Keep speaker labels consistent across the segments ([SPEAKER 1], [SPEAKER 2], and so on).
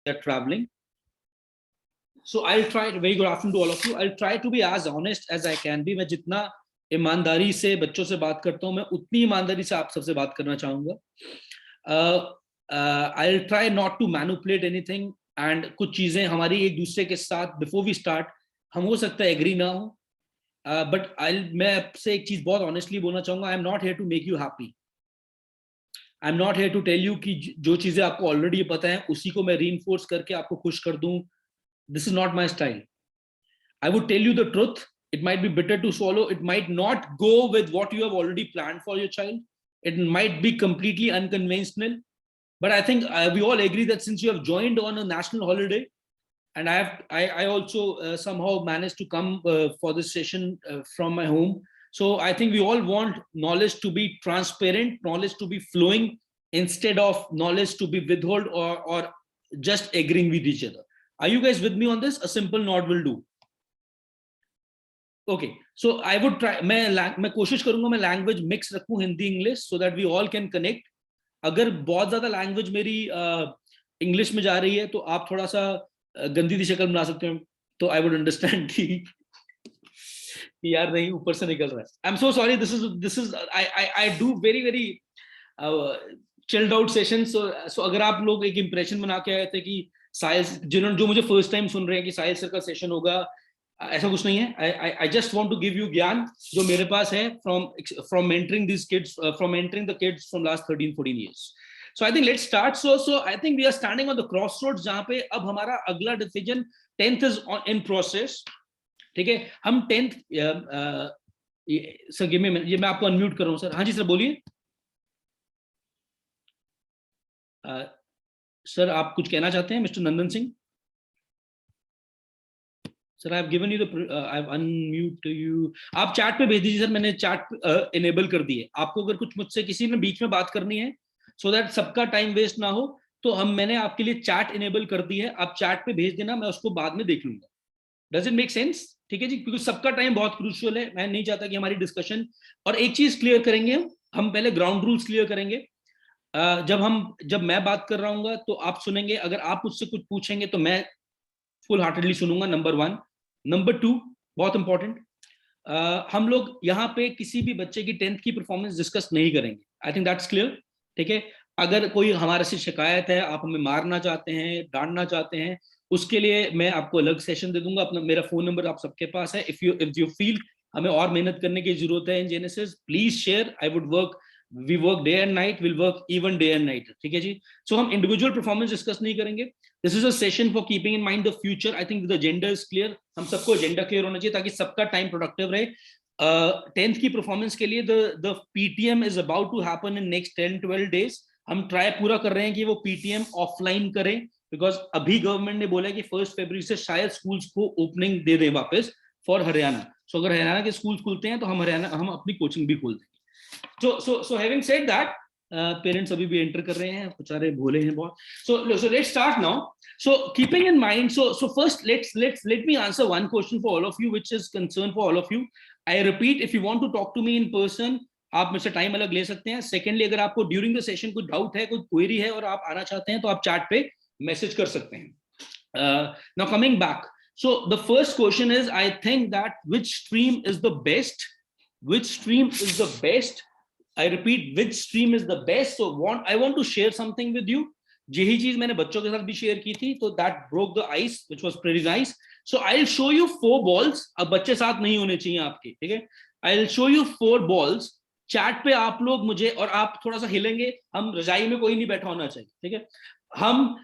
[SPEAKER 1] they're traveling. So I'll try. Very good afternoon to all of you. I'll try to be as honest as I can be. मैं जितना ईमानदारी से बच्चों से बात करता हूँ, मैं उतनी ईमानदारी से आप सबसे बात करना चाहूँगा. I'll try not to manipulate anything. And कुछ चीजें हमारी एक दूसरे के साथ before we start हम हो सकता है agree ना हो. But मैं आपसे एक चीज बहुत honestly बोलना चाहूँगा. I'm not here to make you happy. I'm not here to tell you कि जो चीजें आपको already पता है उसी को मैं reinforce करके आपको खुश कर दूँ. This is not my style. I would tell you the truth. It might be bitter to swallow. It might not go with what you have already planned for your child. It might be completely unconventional. But I think we all agree that since you have joined on a national holiday, and I also somehow managed to come for this session from my home. So I think we all want knowledge to be transparent, knowledge to be flowing, instead of knowledge to be withheld or just agreeing with each other. Are you guys with me on this? A simple nod will do. Okay, so I would try. मैं कोशिश करूंगा मैं language mix रखूं Hindi English so that we all can connect. अगर बहुत ज़्यादा language मेरी English में जा रही है तो आप थोड़ा सा गंदी सी शक्ल बना सकते हो तो I would understand कि यार नहीं ऊपर से निकल रहा है. I'm so sorry. This is I do very chilled out sessions. So अगर आप लोग एक impression बना के आए थे कि साहिल जो मुझे फर्स्ट टाइम सुन रहे हैं कि साहिल सर का सेशन होगा, ऐसा कुछ नहीं है. I just want to give you ज्ञान जो मेरे पास है from mentoring these kids, from mentoring the kids from last 13-14 years. So I think let's start. So I think we are standing on the crossroads जहाँ पे अब हमारा अगला decision 10th is in process. ठीक है, हम 10th सर गिव मी, ये मैं आपको अनम्यूट कर रहा हूँ सर. हाँ जी सर बोलिए. सर आप कुछ कहना चाहते हैं mister Nandan Singh? Sir I have given you the I have unmute you. आप चैट पे भेज दीजिए सर, मैंने चैट इनेबल कर दी है. आपको अगर कुछ मुझसे किसी ने बीच में बात करनी है सो दैट सबका टाइम वेस्ट ना हो तो मैंने आपके लिए चैट इनेबल कर दी है. आप चैट पे भेज देना, मैं उसको बाद में देख लूंगा. Does it make sense? ठीक है जी, क्योंकि सबका टाइम बहुत क्रूशियल है. मैं नहीं चाहता कि हमारी डिस्कशन, और एक चीज क्लियर करेंगे हम पहले ग्राउंड रूल्स क्लियर करेंगे. जब मैं बात कर रहा हूँ तो आप सुनेंगे. अगर आप मुझसे कुछ पूछेंगे तो मैं फुल हार्टेडली सुनूंगा, नंबर 1. नंबर 2 बहुत इंपॉर्टेंट, हम लोग यहाँ पे किसी भी बच्चे की 10th की परफॉर्मेंस डिस्कस नहीं करेंगे. I think that's clear. ठीक है, अगर कोई हमारे से शिकायत है, आप हमें मारना चाहते हैं, डांटना चाहते हैं, उसके लिए मैं आपको अलग सेशन दे दूंगा. अपना मेरा फोन नंबर आप सबके पास है. इफ यू फील हमें और मेहनत करने की जरूरत है इन genesis, please share. I would work, we work day and night, we'll work even day and night. ठीक है जी. So हम individual performance discuss नहीं करेंगे. This is a session for keeping in mind the future. I think the agenda is clear. हम सबको agenda clear होना चाहिए ताकि सबका time productive रहे. 10th की performance के लिए the PTM is about to happen in next 10-12 days. हम try पूरा कर रहे हैं कि वो PTM offline करें, because अभी government ने बोला है कि 1 February से शायद schools को opening दे दें वापस for हरियाणा. So अगर हरियाणा के schools खुलते हैं तो हम अपनी coaching भी खोल दें. So having said that, parents अभी भी enter कर रहे हैं, बेचारे भोले हैं बहुत. So let's start now. So keeping in mind, so first let me answer one question for all of you, which is concern for all of you. I repeat, if you want to talk to me in person, आप मुझसे time अलग ले सकते हैं. Secondly, अगर आपको during the session कोई doubt है, कोई क्वेरी है और आप आना चाहते हैं तो आप चैट पे मैसेज कर सकते हैं. Now coming back, so the first question is, I think that which stream is the best? Which stream is the best? I repeat, which stream is the best? So I want to share something with you. यही चीज मैंने बच्चों के साथ भी share की थी, तो that broke the ice, which was pretty nice. So I'll show you 4 balls. अब बच्चे साथ नहीं होने चाहिए आपके, ठीक है? I'll show you 4 balls. Chat पे आप लोग मुझे, और आप थोड़ा सा हिलेंगे, हम रजाई में कोई नहीं बैठा होना चाहिए, ठीक है? हम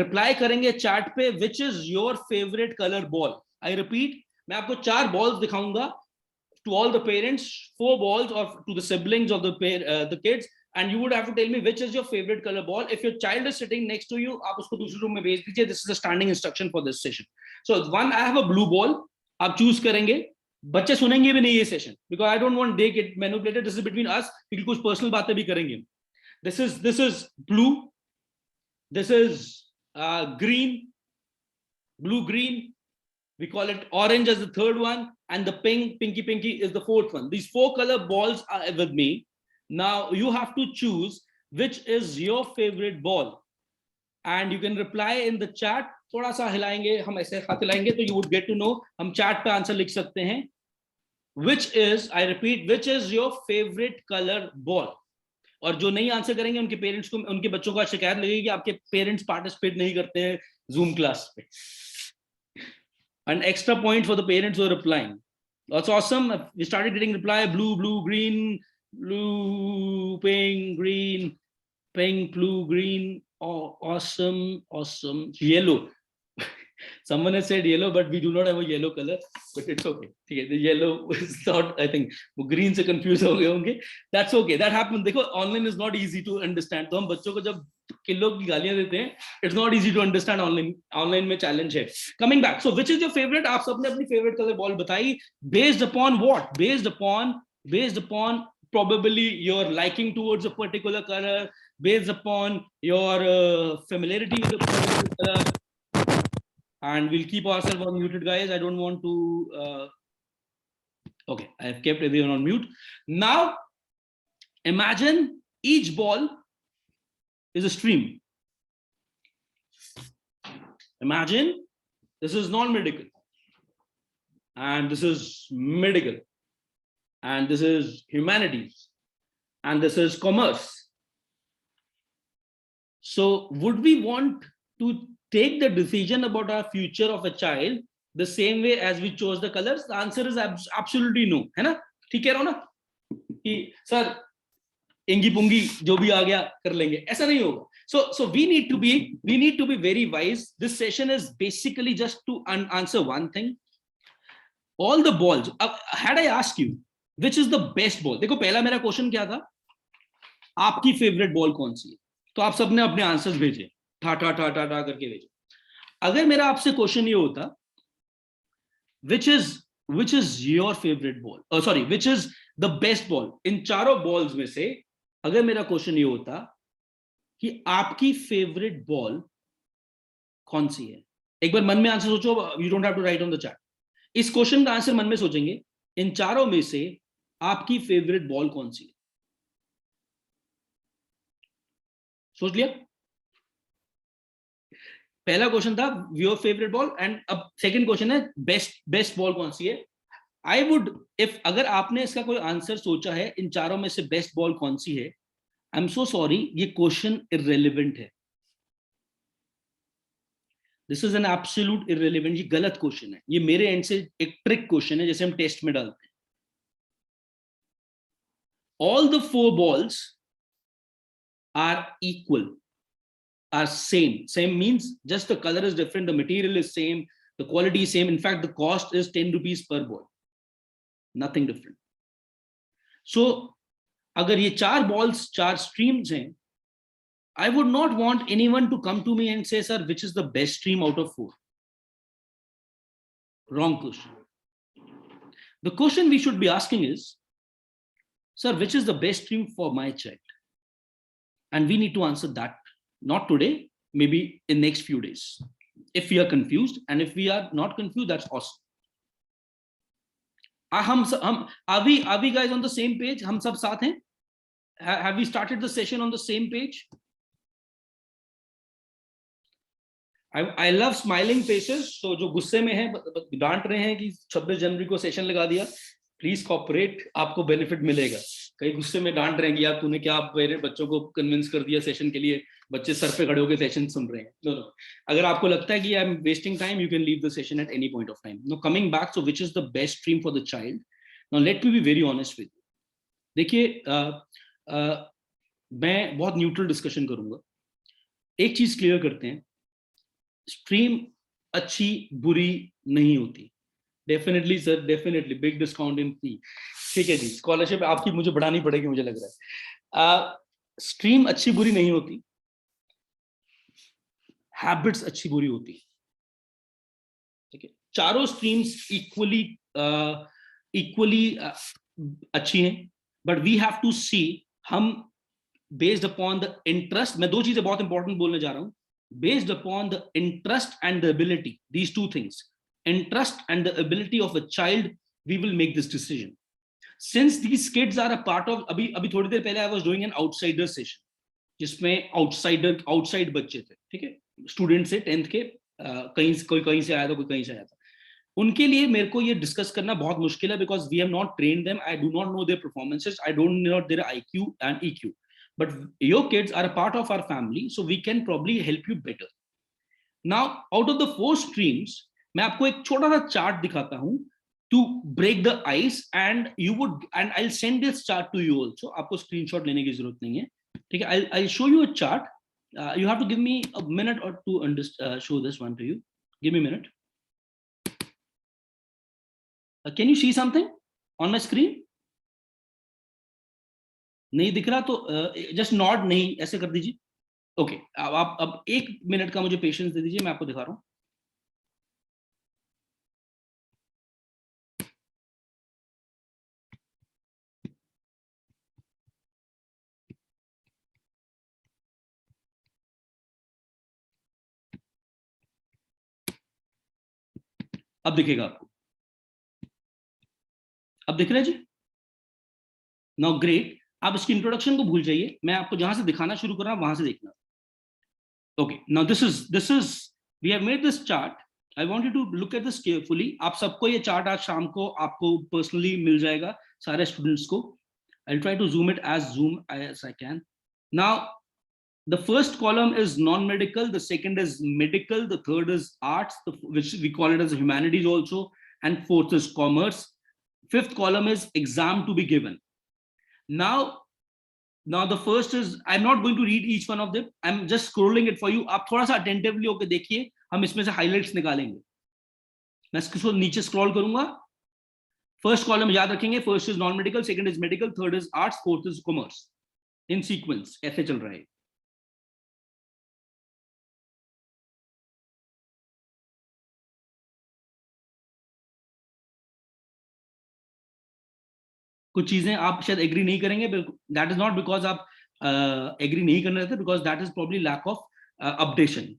[SPEAKER 1] रिप्लाई करेंगे चैट पे, which is your favorite color ball. I repeat, मैं आपको 4 balls दिखाऊंगा to all the parents, 4 balls, or to the siblings of the kids, and you would have to tell me which is your favorite color ball. If your child is sitting next to you, आप उसको दूसरे room में भेज दीजिए. This is a standing instruction for this session. So one, I have a blue ball. आप choose करेंगे. बच्चे सुनेंगे भी नहीं ये session, because I don't want they get manipulated. This is between us, क्योंकि कुछ personal बातें भी करेंगे. This is blue. This is green, blue green. We call it orange as the third one, and the pinky is the fourth one. These 4 color balls are with me. Now you have to choose which is your favorite ball. and you can reply in the chat. थोड़ा सा हिलाएंगे हम, ऐसे हाथ हिलाएंगे तो you would get to know. हम chat पे answer लिख सकते हैं. Which is, I repeat, which is your favorite color ball? और जो नहीं आंसर करेंगे उनके पेरेंट्स को, उनके बच्चों का शिकायत लगेगी कि आपके पेरेंट्स पार्टिसिपेट नहीं करते हैं जूम क्लास पे. An extra point for the parents who are replying. That's awesome. We started getting reply: blue, blue, green, blue, pink, green, pink, blue, green. Oh, awesome, awesome. Yellow. Someone has said yellow, but we do not have a yellow color. But it's okay. Okay, the yellow is not. I think green से confused हो गए होंगे. That's okay. That happens. देखो, online is not easy to understand. तो हम बच्चों को जब किलो की गालियां देते हैं, it's not easy to understand online. Online में challenge है. Coming back. So which is your favorite? आप सबने अपनी favorite color ball बताई. Based upon what? Based upon probably your liking towards a particular color. Based upon your familiarity with a particular color. And we'll keep ourselves on muted, guys. I don't want to. Okay, I have kept everyone on mute. Now, imagine each ball is a stream. Imagine this is non-medical, and this is medical, and this is humanities, and this is commerce. So, would we want to take the decision about our future of a child the same way as we chose the colors? The answer is absolutely no. है ना? ठीक कह रहा हूँ ना? कि sir इंगी पुंगी जो भी आ गया कर लेंगे, ऐसा नहीं होगा. So we need to be very wise. This session is basically just to answer one thing. All the balls. Had I asked you which is the best ball? देखो पहला मेरा क्वेश्चन क्या था? आपकी फेवरेट बॉल कौन सी है? तो आप सबने अपने आंसर्स भेजे, ठा ठा ठा ठा ठा करके भेजे. अगर मेरा आपसे क्वेश्चन ये होता, which is your favorite ball? Sorry, which is the best ball? इन चारों बॉल्स में से अगर मेरा क्वेश्चन ये होता कि आपकी फेवरेट बॉल कौन सी है, एक बार मन में आंसर सोचो. You don't have to write on the chat. इस क्वेश्चन का आंसर मन में सोचेंगे, इन चारों में से आपकी फेवरेट बॉल कौन सी है? सोच लिया? पहला क्वेश्चन था योर फेवरेट बॉल, एंड अब सेकंड क्वेश्चन है बेस्ट बॉल कौन सी है. आई वुड, इफ अगर आपने इसका कोई आंसर सोचा है इन चारों में से बेस्ट बॉल कौन सी है, आई एम सो सॉरी, ये क्वेश्चन इररिलेवेंट है. This is an absolute irrelevant. ये गलत क्वेश्चन है. ये मेरे एंड से एक ट्रिक क्वेश्चन है जैसे हम टेस्ट में डालते हैं. All the 4 balls are equal, are same means just the color is different, the material is same, the quality is same. In fact, the cost is 10 rupees per ball, nothing different. So agar ye 4 balls 4 streams hain, I would not want anyone to come to me and say, sir, which is the best stream out of 4. Wrong question. The question we should be asking is, sir, which is the best stream for my child? And we need to answer that, not today, maybe in next few days. If we are confused, and if we are not confused, that's awesome. Are we guys on the same page? हम सब साथ हैं? Have we started the session on the same page? I love smiling faces. So जो गुस्से में हैं, डांट रहे हैं कि 26 जनवरी को सेशन लगा दिया, प्लीज कॉपरेट, आपको बेनिफिट मिलेगा. कई गुस्से में डांट रहे हैं कि यार तूने क्या मेरे बच्चों को कन्विंस कर दिया सेशन के लिए, बच्चे सर पे खड़े होकर सेशन सुन रहे हैं. नो. अगर आपको लगता है कि I am wasting time, you can leave the session at any point of time. No, coming back, so which is the best stream for the child? Now let me be very honest with you. देखिए, मैं बहुत neutral discussion करूंगा. एक चीज clear करते हैं, stream अच्छी बुरी नहीं होती. Definitely sir, definitely big discount in fee. ठीक है जी, स्कॉलरशिप आपकी मुझे बढ़ानी पड़ेगी, मुझे लग रहा है. स्ट्रीम अच्छी बुरी नहीं होती, हैबिट्स अच्छी बुरी होती. ठीक है, चारों स्ट्रीम्स इक्वली अच्छी हैं, बट वी हैव टू सी, हम बेस्ड अपॉन द इंटरेस्ट, मैं 2 चीजें बहुत इंपॉर्टेंट बोलने जा रहा हूं. Based upon the interest and the ability, these 2 things, interest and the ability of a child, we will make this decision. Since these kids are a part of, abhi थोड़ी देर पहले I was doing an outsider session, जिसमें outside बच्चे थे, ठीक है, student से 10th के, कोई कहीं से आया था, कोई कहीं से आया था। उनके लिए मेरे को ये डिस्कस करना बहुत मुश्किल है, because we have not trained them, I do not know their performances, I don't know their IQ and EQ, but your kids are a part of our family, so we can probably help you better. Now out of the 4 streams मैं आपको एक छोटा सा chart दिखाता हूं to break the ice, and you would, and I will send this chart to you also, आपको screenshot लेने की जरूरत नहीं है, ठीक है, I will show you a chart, you have to give me a minute or two show this one to you. Give me a minute. Can you see something on my screen? नहीं दिख रहा तो just not, नहीं ऐसे कर दीजिए। Okay, अब 1 minute का मुझे पेशेंस दे दीजिए, मैं आपको दिखा रहा हूं। अब दिखेगा आपको, अब दिख रहा है जी? नाउ ग्रेट, आप इसकी इंट्रोडक्शन को भूल जाइए, मैं आपको जहां से दिखाना शुरू कर रहा हूं वहां से देखना। Okay, now this is we have made this chart, I want you to look at this carefully. आप सबको ये चार्ट आज शाम को आपको पर्सनली मिल जाएगा, सारे स्टूडेंट्स को। I'll try to zoom it as I can. Now, the first column is non-medical, the second is medical, the third is arts, which we call it as humanities also, and fourth is commerce. Fifth column is exam to be given. Now the first is, I'm not going to read each one of them, I'm just scrolling it for you. आप थोड़ा सा attentively होकर देखिए, हम इसमें से highlights निकालेंगे। मैं इसको नीचे scroll करूंगा। फर्स्ट कॉलम याद रखेंगे, first is non medical, second is medical, third is arts, fourth is commerce, in sequence ऐसे चल रहा है। कुछ चीजें आप शायद एग्री नहीं करेंगे, दैट इज नॉट बिकॉज आप एग्री नहीं करने रहते, because that is probably lack of updation.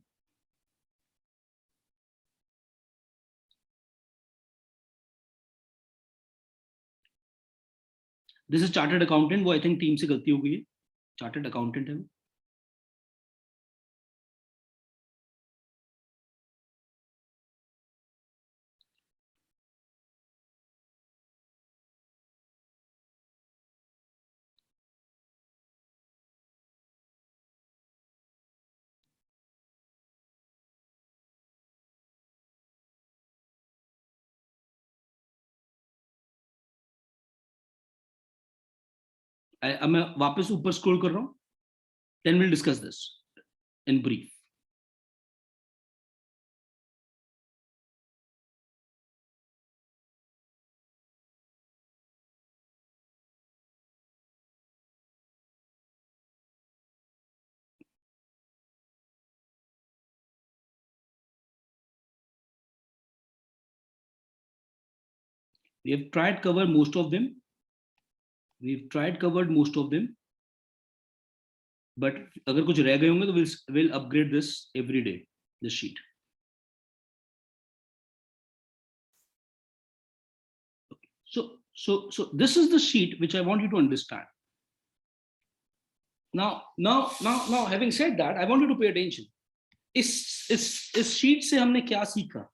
[SPEAKER 1] This is chartered accountant, वो आई थिंक टीम से गलती हो गई है, चार्टर्ड अकाउंटेंट है। अब मैं वापस ऊपर स्क्रॉल कर रहा हूं, then will discuss this in brief. We have tried cover most of them. We've tried covered most of them. But अगर कुछ रह गए होंगे तो we'll upgrade this every day, this sheet. So this is the sheet which I want you to understand. Now, having said that, I want you to pay attention. इस sheet से हमने क्या सीखा?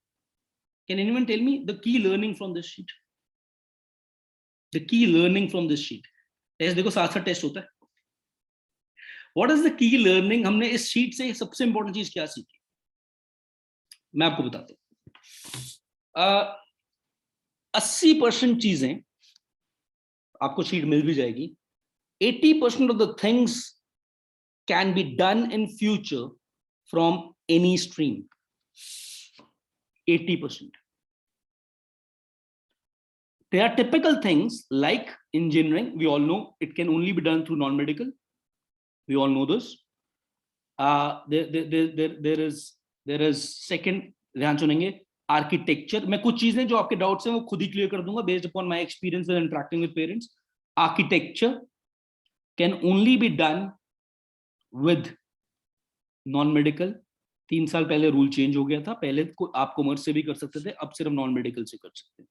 [SPEAKER 1] Can anyone tell me the key learning from this sheet? The key learning from this sheet. Test देखो, साथ साथ test होता है। What is the key learning? हमने इस शीट से सबसे इंपॉर्टेंट चीज क्या सीखी, मैं आपको बताता हूँ। 80% चीजें आपको शीट मिल भी जाएगी। 80% of the things can be done in future from any stream. 80%. There are typical things like engineering. We all know it can only be done through non-medical. We all know this. There is second, ध्यान सुनेंगे, architecture. मैं कुछ चीजें जो आपके doubts हैं वो खुद ही क्लियर कर दूंगा based upon my experience with interacting with parents. Architecture can only be done with non medical. 3 साल पहले रूल चेंज हो गया था, पहले आप कॉमर्स से भी कर सकते थे, अब सिर्फ नॉन मेडिकल से कर सकते हैं।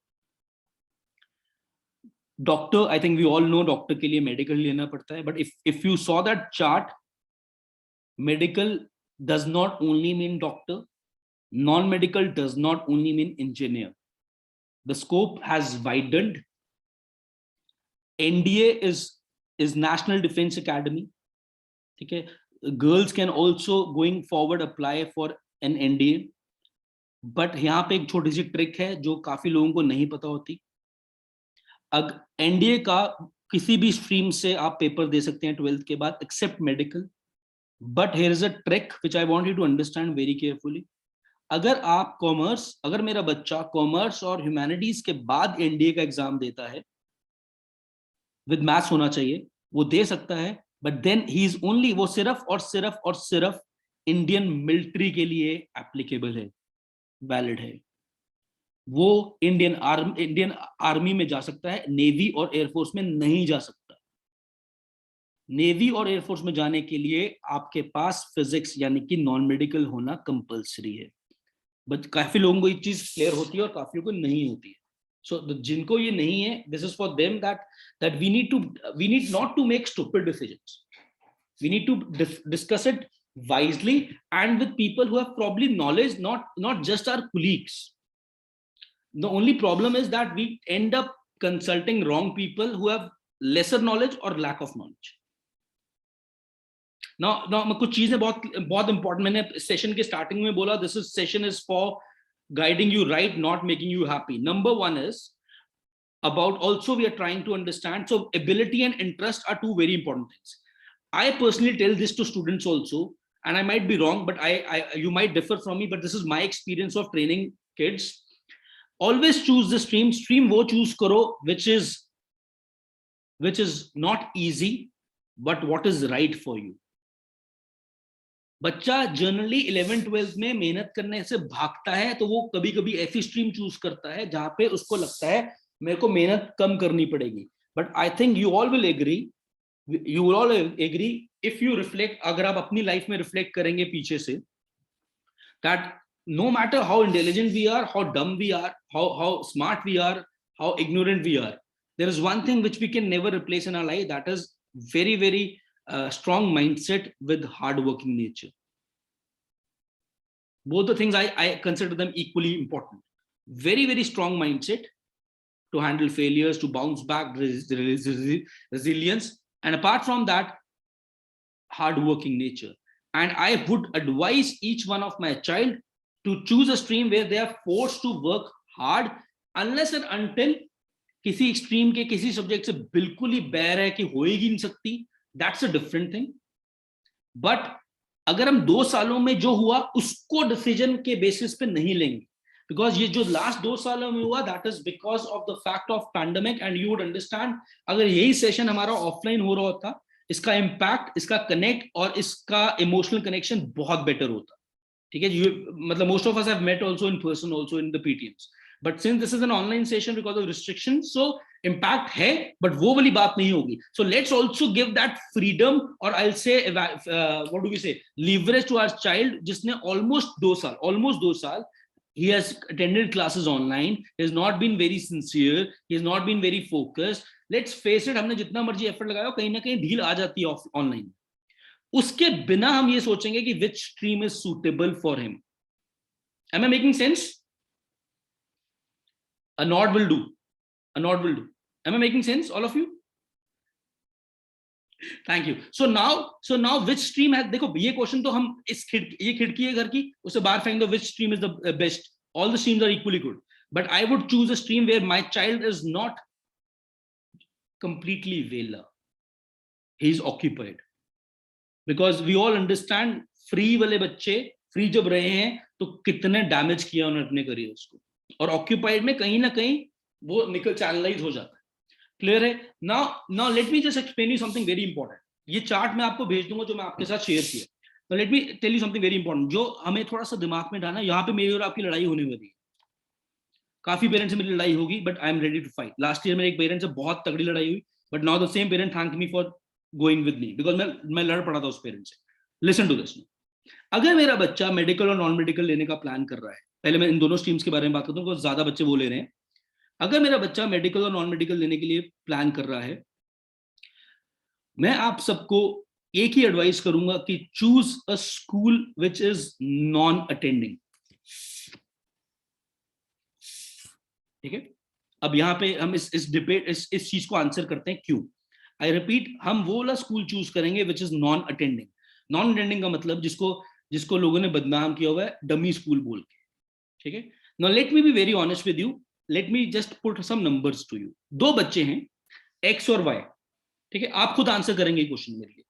[SPEAKER 1] Doctor, I think we all know doctor के लिए मेडिकल लेना पड़ता है, but if you saw that chart, Medical does not only mean doctor, non-medical does not only mean engineer. The scope has widened. NDA is National Defense Academy. Okay, girls can also going forward apply for an NDA. But यहाँ पे एक छोटी सी trick है जो काफी लोगों को नहीं पता होती. अगर एनडीए का किसी भी स्ट्रीम से आप पेपर दे सकते हैं 12th के बाद except medical. But here is a trick which I want you to understand very carefully. अगर आप कॉमर्स, अगर मेरा बच्चा कॉमर्स और ह्यूमैनिटीज के बाद एनडीए का एग्जाम देता है, विद मैथ्स होना चाहिए, वो दे सकता है. But then he is only, वो सिर्फ और सिर्फ इंडियन मिलिट्री के लिए एप्लीकेबल है, वैलिड है. वो इंडियन आर्मी में जा सकता है, नेवी और एयरफोर्स में नहीं जा सकता. नेवी और एयरफोर्स में जाने के लिए आपके पास फिजिक्स यानी कि नॉन मेडिकल होना कंपलसरी है. बट काफी लोगों को ये चीज क्लियर होती है और काफी लोगों को नहीं होती है. सो जिनको ये नहीं है, this is for them that we need not to make stupid decisions. We need to discuss it wisely and with people who have probably knowledge, not just our colleagues. The only problem is that we end up consulting wrong people who have lesser knowledge or lack of knowledge. Now कुछ चीजें बहुत important मैंने session के starting में बोला, this is session is for guiding you right, not making you happy. Number one is about, also we are trying to understand, so ability and interest are two very important things. I personally tell this to students also, and I might be wrong, but you might differ from me, but this is my experience of training kids. Always choose the stream wo choose karo which is not easy, but what is right for you. बच्चा generally 11th-12th में मेहनत करने से भागता है, तो वो कभी कभी ऐसी स्ट्रीम चूज करता है जहां पे उसको लगता है मेरे को मेहनत कम करनी पड़ेगी. But I think you will all agree if you reflect, अगर आप अपनी लाइफ में रिफ्लेक्ट करेंगे पीछे से, that no matter how intelligent we are, how dumb we are, how smart we are, how ignorant we are, there is one thing which we can never replace in our life, that is very strong mindset with hard working nature. Both the things I consider them equally important. Very strong mindset to handle failures, to bounce back, resilience, and apart from that, hard-working nature. And I would advise each one of my child to choose a stream where they are forced to work hard, unless and until किसी extreme के किसी subject से बिल्कुल ही बैर है कि होएगी नहीं सकती, that's a different thing. But अगर हम 2 सालों में जो हुआ उसको डिसीजन के बेसिस पे नहीं लेंगे, बिकॉज ये जो लास्ट 2 सालों में हुआ, that is because of the fact of pandemic. And you would understand, अगर यही सेशन हमारा ऑफलाइन हो रहा होता, इसका इम्पैक्ट, इसका कनेक्ट और इसका इमोशनल कनेक्शन बहुत बेटर होता. ठीक है, मतलब most of us have met also in person, also in the PTMs. But since this is an online session because of restriction, so impact है बट वो वाली बात नहीं होगी. So let's also give that freedom, और I will say what do we say, leverage to our child जिसने almost 2 साल he has attended classes online, he has not been very sincere, he has not been very focused. Let's face it, हमने जितना मर्जी effort लगाया कहीं ना कहीं ढील आ जाती है ऑनलाइन. उसके बिना हम ये सोचेंगे कि which stream is suitable for him. Am I making sense? A nod will do. Am I making sense, all of you? Thank you. So now which stream has, देखो ये क्वेश्चन तो हम इस ये खिड़की है घर की, उसे बाहर फेंक दो, which stream is the best. All the streams are equally good, but I would choose a stream where my child is not completely vela, he is occupied, because we all understand free वाले बच्चे free जब रहे हैं तो कितने damage किया उन्होंने अपने करियर्स को, और ऑक्यूपाइड में कहीं ना कहीं वो निकल चैनलाइज हो जाता है. क्लियर है? Now let me just explain you something very important. ये चार्ट मैं आपको भेज दूंगा जो मैं आपके साथ शेयर किया. तो let me tell you something very important जो हमें थोड़ा सा दिमाग में डालना. यहाँ पे मेरी और आपकी लड़ाई होने वाली है, काफी पेरेंट्स से मेरी लड़ाई होगी, but I am ready to fight. Last year मेरे एक पेरेंट से बहुत तगड़ी लड़ाई हुई, but now the same parent thank me for going with me, because मैं लड़ पड़ा था उस पेरेंट से. Listen to this. अगर मेरा बच्चा मेडिकल और नॉन मेडिकल लेने का प्लान कर रहा है, पहले मैं इन दोनों स्ट्रीम्स के बारे में बात करता हूँ because ज्यादा बच्चे वो ले रहे हैं. अगर मेरा बच्चा मेडिकल और नॉन मेडिकल लेने के लिए प्लान कर रहा है, मैं आप सबको एक ही एडवाइस करूंगा कि choose a school which is non attending. ठीक है, अब यहाँ पे हम इस डिबेट इस चीज को आंसर करते हैं क्यों। आई रिपीट, हम वो वाला स्कूल चूज करेंगे which is non attending. Non attending का मतलब जिसको जिसको लोगों ने बदनाम किया हुआ है डमी स्कूल बोल के। ठीक है, now let me be very honest with you, let me just put some numbers to you. दो बच्चे हैं, एक्स और वाई। ठीक है, आप खुद आंसर करेंगे क्वेश्चन मेरे लिए।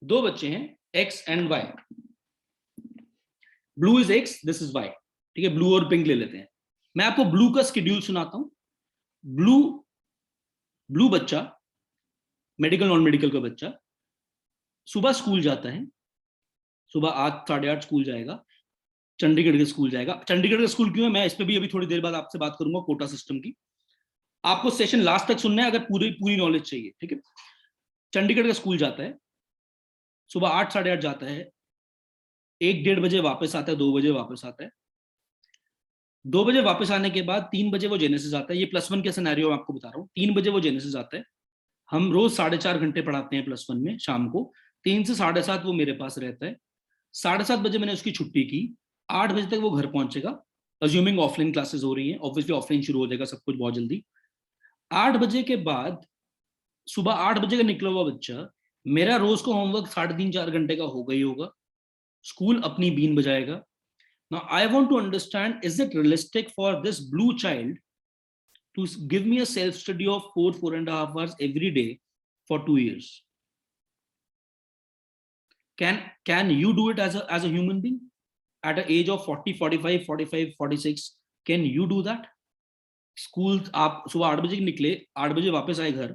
[SPEAKER 1] दो बच्चे हैं, x and y. Blue is x, this is y. ठीक है, ब्लू और पिंक ले लेते हैं। मैं आपको ब्लू का स्केड्यूल सुनाता हूं। ब्लू ब्लू बच्चा, मेडिकल नॉन मेडिकल का बच्चा, सुबह स्कूल जाता है। सुबह 8 8:30 स्कूल जाएगा, चंडीगढ़ के स्कूल जाएगा। चंडीगढ़ का स्कूल क्यों है, मैं इस पर भी अभी थोड़ी देर बाद आपसे बात करूंगा, कोटा सिस्टम की। आपको सेशन लास्ट तक सुनना है अगर पूरी पूरी नॉलेज चाहिए। ठीक है, चंडीगढ़ का स्कूल जाता है, सुबह 8 8:30 जाता है, 1 1:30 बजे वापस आता है, 2 बजे वापस आता है। 2 बजे वापस आने के बाद 3 बजे वो जेनेसिस आता है। ये +1 के सिनेरियो मैं आपको बता रहा हूँ। 3 बजे वो जेनेसिस आता है। हम रोज 4.5 घंटे पढ़ाते हैं +1 में शाम को। 3 से 7:30 वो मेरे पास रहता है। 7:30 बजे मैंने उसकी छुट्टी की, 8 बजे तक वो घर पहुंचेगा। अज्यूमिंग ऑफलाइन क्लासेस हो रही हैं, ऑब्वियसली ऑफलाइन शुरू हो जाएगा सब कुछ बहुत जल्दी। 8 बजे के बाद, सुबह 8 बजे का निकला हुआ बच्चा, मेरा रोज का होमवर्क 3.5 4 घंटे का होगा ही होगा। स्कूल अपनी been बजाएगा। Now I want to understand, is it realistic for this blue child to give me a self study of 4.5 hours every day for 2 years? Can you do it as a human being at an age of 40 45 45 46? Can you do that? School आप सुबह 8 बजे निकले, 8 बजे वापस आए घर।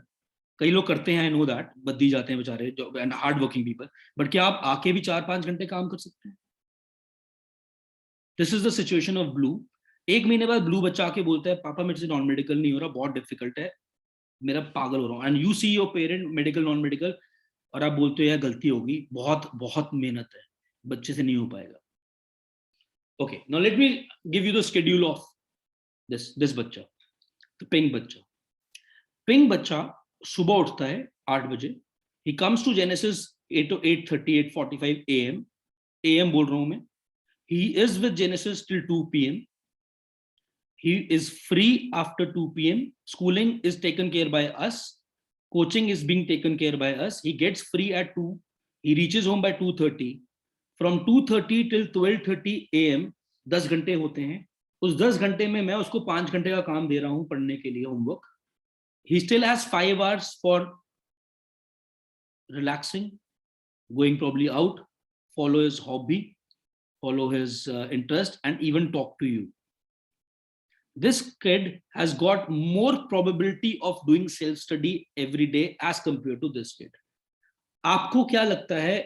[SPEAKER 1] कई लोग करते हैं, आई नो दैट, बद्दी जाते हैं बेचारे जो and hard working people. But क्या आप आके भी 4 5 घंटे काम कर सकते हैं? This is the situation of blue. 1 महीने बाद ब्लू बच्चा आके बोलता है पापा मेरे से नॉन मेडिकल नहीं हो रहा, बहुत डिफिकल्ट है, मेरा पागल हो रहा हूँ। And you see your parent medical non medical, और आप बोलते हो यार गलती होगी, बहुत बहुत मेहनत है, बच्चे से नहीं हो पाएगा। Okay, now let me give you the schedule of this बच्चा, पिंक बच्चा। पिंक बच्चा सुबह उठता है 8 बजे। He comes to Genesis 8:30 8:45 AM। AM बोल रहा हूं मैं। He is with Genesis till 2 p.m. He is free after 2 p.m. Schooling is taken care by us. Coaching is being taken care by us. He gets free at 2. He reaches home by 2:30. From 2:30 till 12:30 AM 10 घंटे होते हैं। उस 10 घंटे में मैं उसको 5 घंटे का काम दे रहा हूं पढ़ने के लिए, homework. He still has 5 hours for relaxing, going probably out, follow his hobby, follow his interest, and even talk to you. This kid has got more probability of doing self study every day as compared to this kid. आपको क्या लगता है,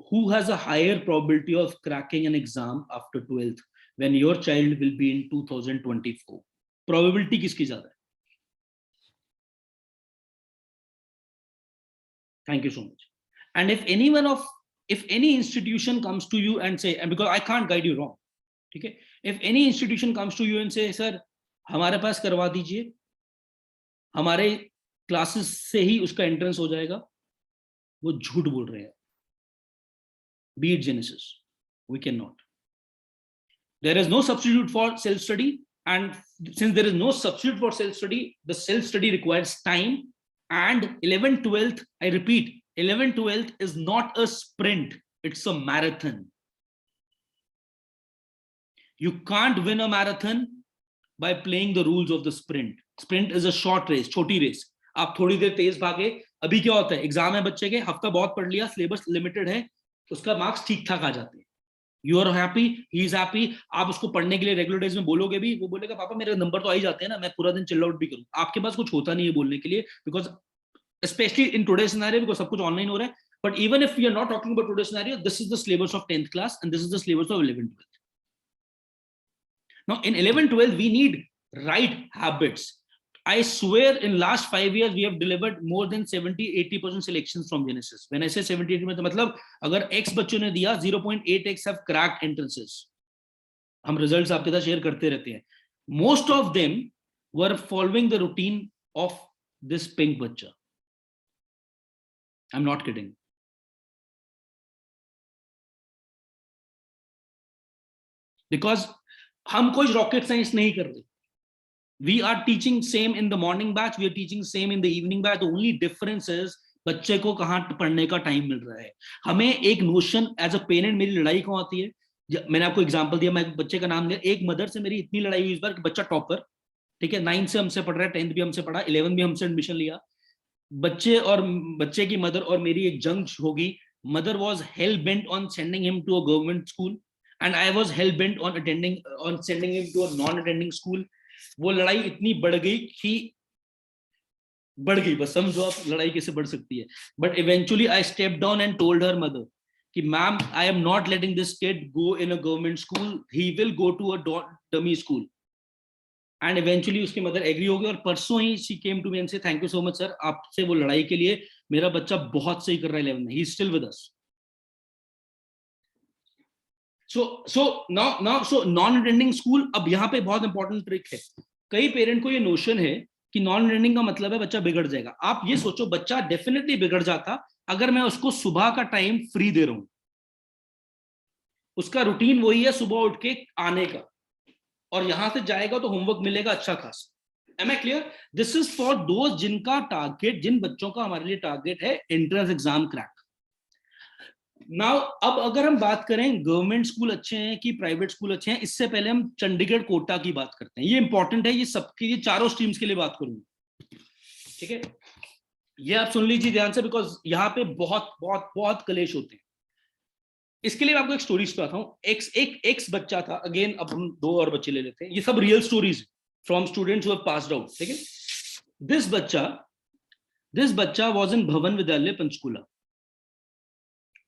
[SPEAKER 1] who has a higher probability of cracking an exam after 12th when your child will be in 2024? Probability किसकी ज्यादा है? Thank you so much. And if any institution comes to you and say, and because I can't guide you wrong, ठीक है, if any institution comes to you and say sir हमारे पास करवा दीजिए, हमारे classes से ही उसका एंट्रेंस हो जाएगा, वो झूठ बोल रहे हैं। Be it Genesis, we cannot. There is no substitute for self study, and since there is no substitute for self study, the self study requires time. And 11th 12th, I repeat, 11th 12th is not a sprint, it's a marathon. You can't win a marathon by playing the rules of the sprint. Sprint is a short race, छोटी race. आप थोड़ी देर तेज भागे। अभी क्या होता है, exam है बच्चे के, हफ्ता बहुत पढ़ लिया, सिलेबस लिमिटेड है, उसका मार्क्स ठीक ठाक आ जाते हैं। You are happy, he is happy. आप उसको पढ़ने के लिए रेगुलर डेज में बोलोगे भी, वो बोलेगा पापा मेरे नंबर तो आ ही जाते हैं ना, मैं पूरा दिन चिल आउट भी करूँ। आपके पास कुछ होता नहीं है बोलने के लिए, because especially in today's scenario, because सब कुछ ऑनलाइन हो रहा है। But even if we are not talking about today's scenario, this is the syllabus of 10th class and this is the syllabus of 11th 12th. Now in 11th 12th we need right habits. I swear in last 5 years we have delivered more than 70-80% selections from Genesis. When I say 70-80%, मतलब अगर X बच्चों ने दिया, 0.8x have cracked entrances. हम results आपके साथ share करते रहते हैं। Most of them were following the routine of this pink बच्चा. I'm not kidding. बिकॉज हम कोई रॉकेट साइंस नहीं कर रहे. We are teaching same in the morning batch, we are teaching same in the evening batch. The only difference is बच्चे को कहाँ पढ़ने का टाइम मिल रहा है. हमें एक नोशन एज अ पेरेंट, मेरी लड़ाई कहाँ आती है, मैंने आपको एग्जांपल दिया, मैं बच्चे का नाम लिया, एक मदर से मेरी इतनी लड़ाई हुई इस बार कि बच्चा टॉपर, ठीक है, 9 से हमसे पढ़ रहा है, 10th भी हमसे पढ़ा, 11 भी हमसे एडमिशन लिया. बच्चे की मदर और मेरी एक जंग होगी. Mother was hell bent on sending him to a government school and I was hell bent on sending him to a non-attending school. वो लड़ाई इतनी बढ़ गई कि बढ़ गई, बस समझो आप लड़ाई कैसे बढ़ सकती है. But eventually I step down and told her mother कि ma'am, I am not letting this kid go in a government school, he will go to a dummy school. And eventually उसकी मदर एग्री हो गई और परसों ही she came to me and say thank you so much sir, आपसे वो लड़ाई के लिए मेरा बच्चा बहुत सही कर रहा है 11 में, he is still with us. So non attending school, अब यहाँ पे बहुत इंपॉर्टेंट ट्रिक है. कई पेरेंट को ये नोशन है कि नॉन अटेंडिंग का मतलब है बच्चा बिगड़ जाएगा. आप ये सोचो, बच्चा डेफिनेटली बिगड़ जाता अगर मैं उसको सुबह का टाइम फ्री दे रहा हूं. उसका रूटीन वही है, सुबह उठ के आने का, और यहां से जाएगा तो होमवर्क मिलेगा अच्छा खासा. Am I clear? This is for those जिनका टारगेट, जिन बच्चों का हमारे लिए टारगेट है एंट्रेंस एग्जाम क्रैक. नाउ अब अगर हम बात करें गवर्नमेंट स्कूल अच्छे हैं कि प्राइवेट स्कूल अच्छे हैं, इससे पहले हम चंडीगढ़ कोटा की बात करते हैं. ये इंपॉर्टेंट है, ये सबके, ये चारों स्ट्रीम्स के लिए बात करूंगा, ठीक है. ये आप सुन लीजिए ध्यान से, बिकॉज यहाँ पे बहुत बहुत बहुत कलेश होते हैं. इसके लिए मैं आपको एक स्टोरी सुनाता हूँ. एक बच्चा था, अगेन अब हम 2 और बच्चे ले लेते हैं, ये सब real stories from students who have passed out, ठीक है. दिस बच्चा वाज इन भवन विद्यालय Panchkula.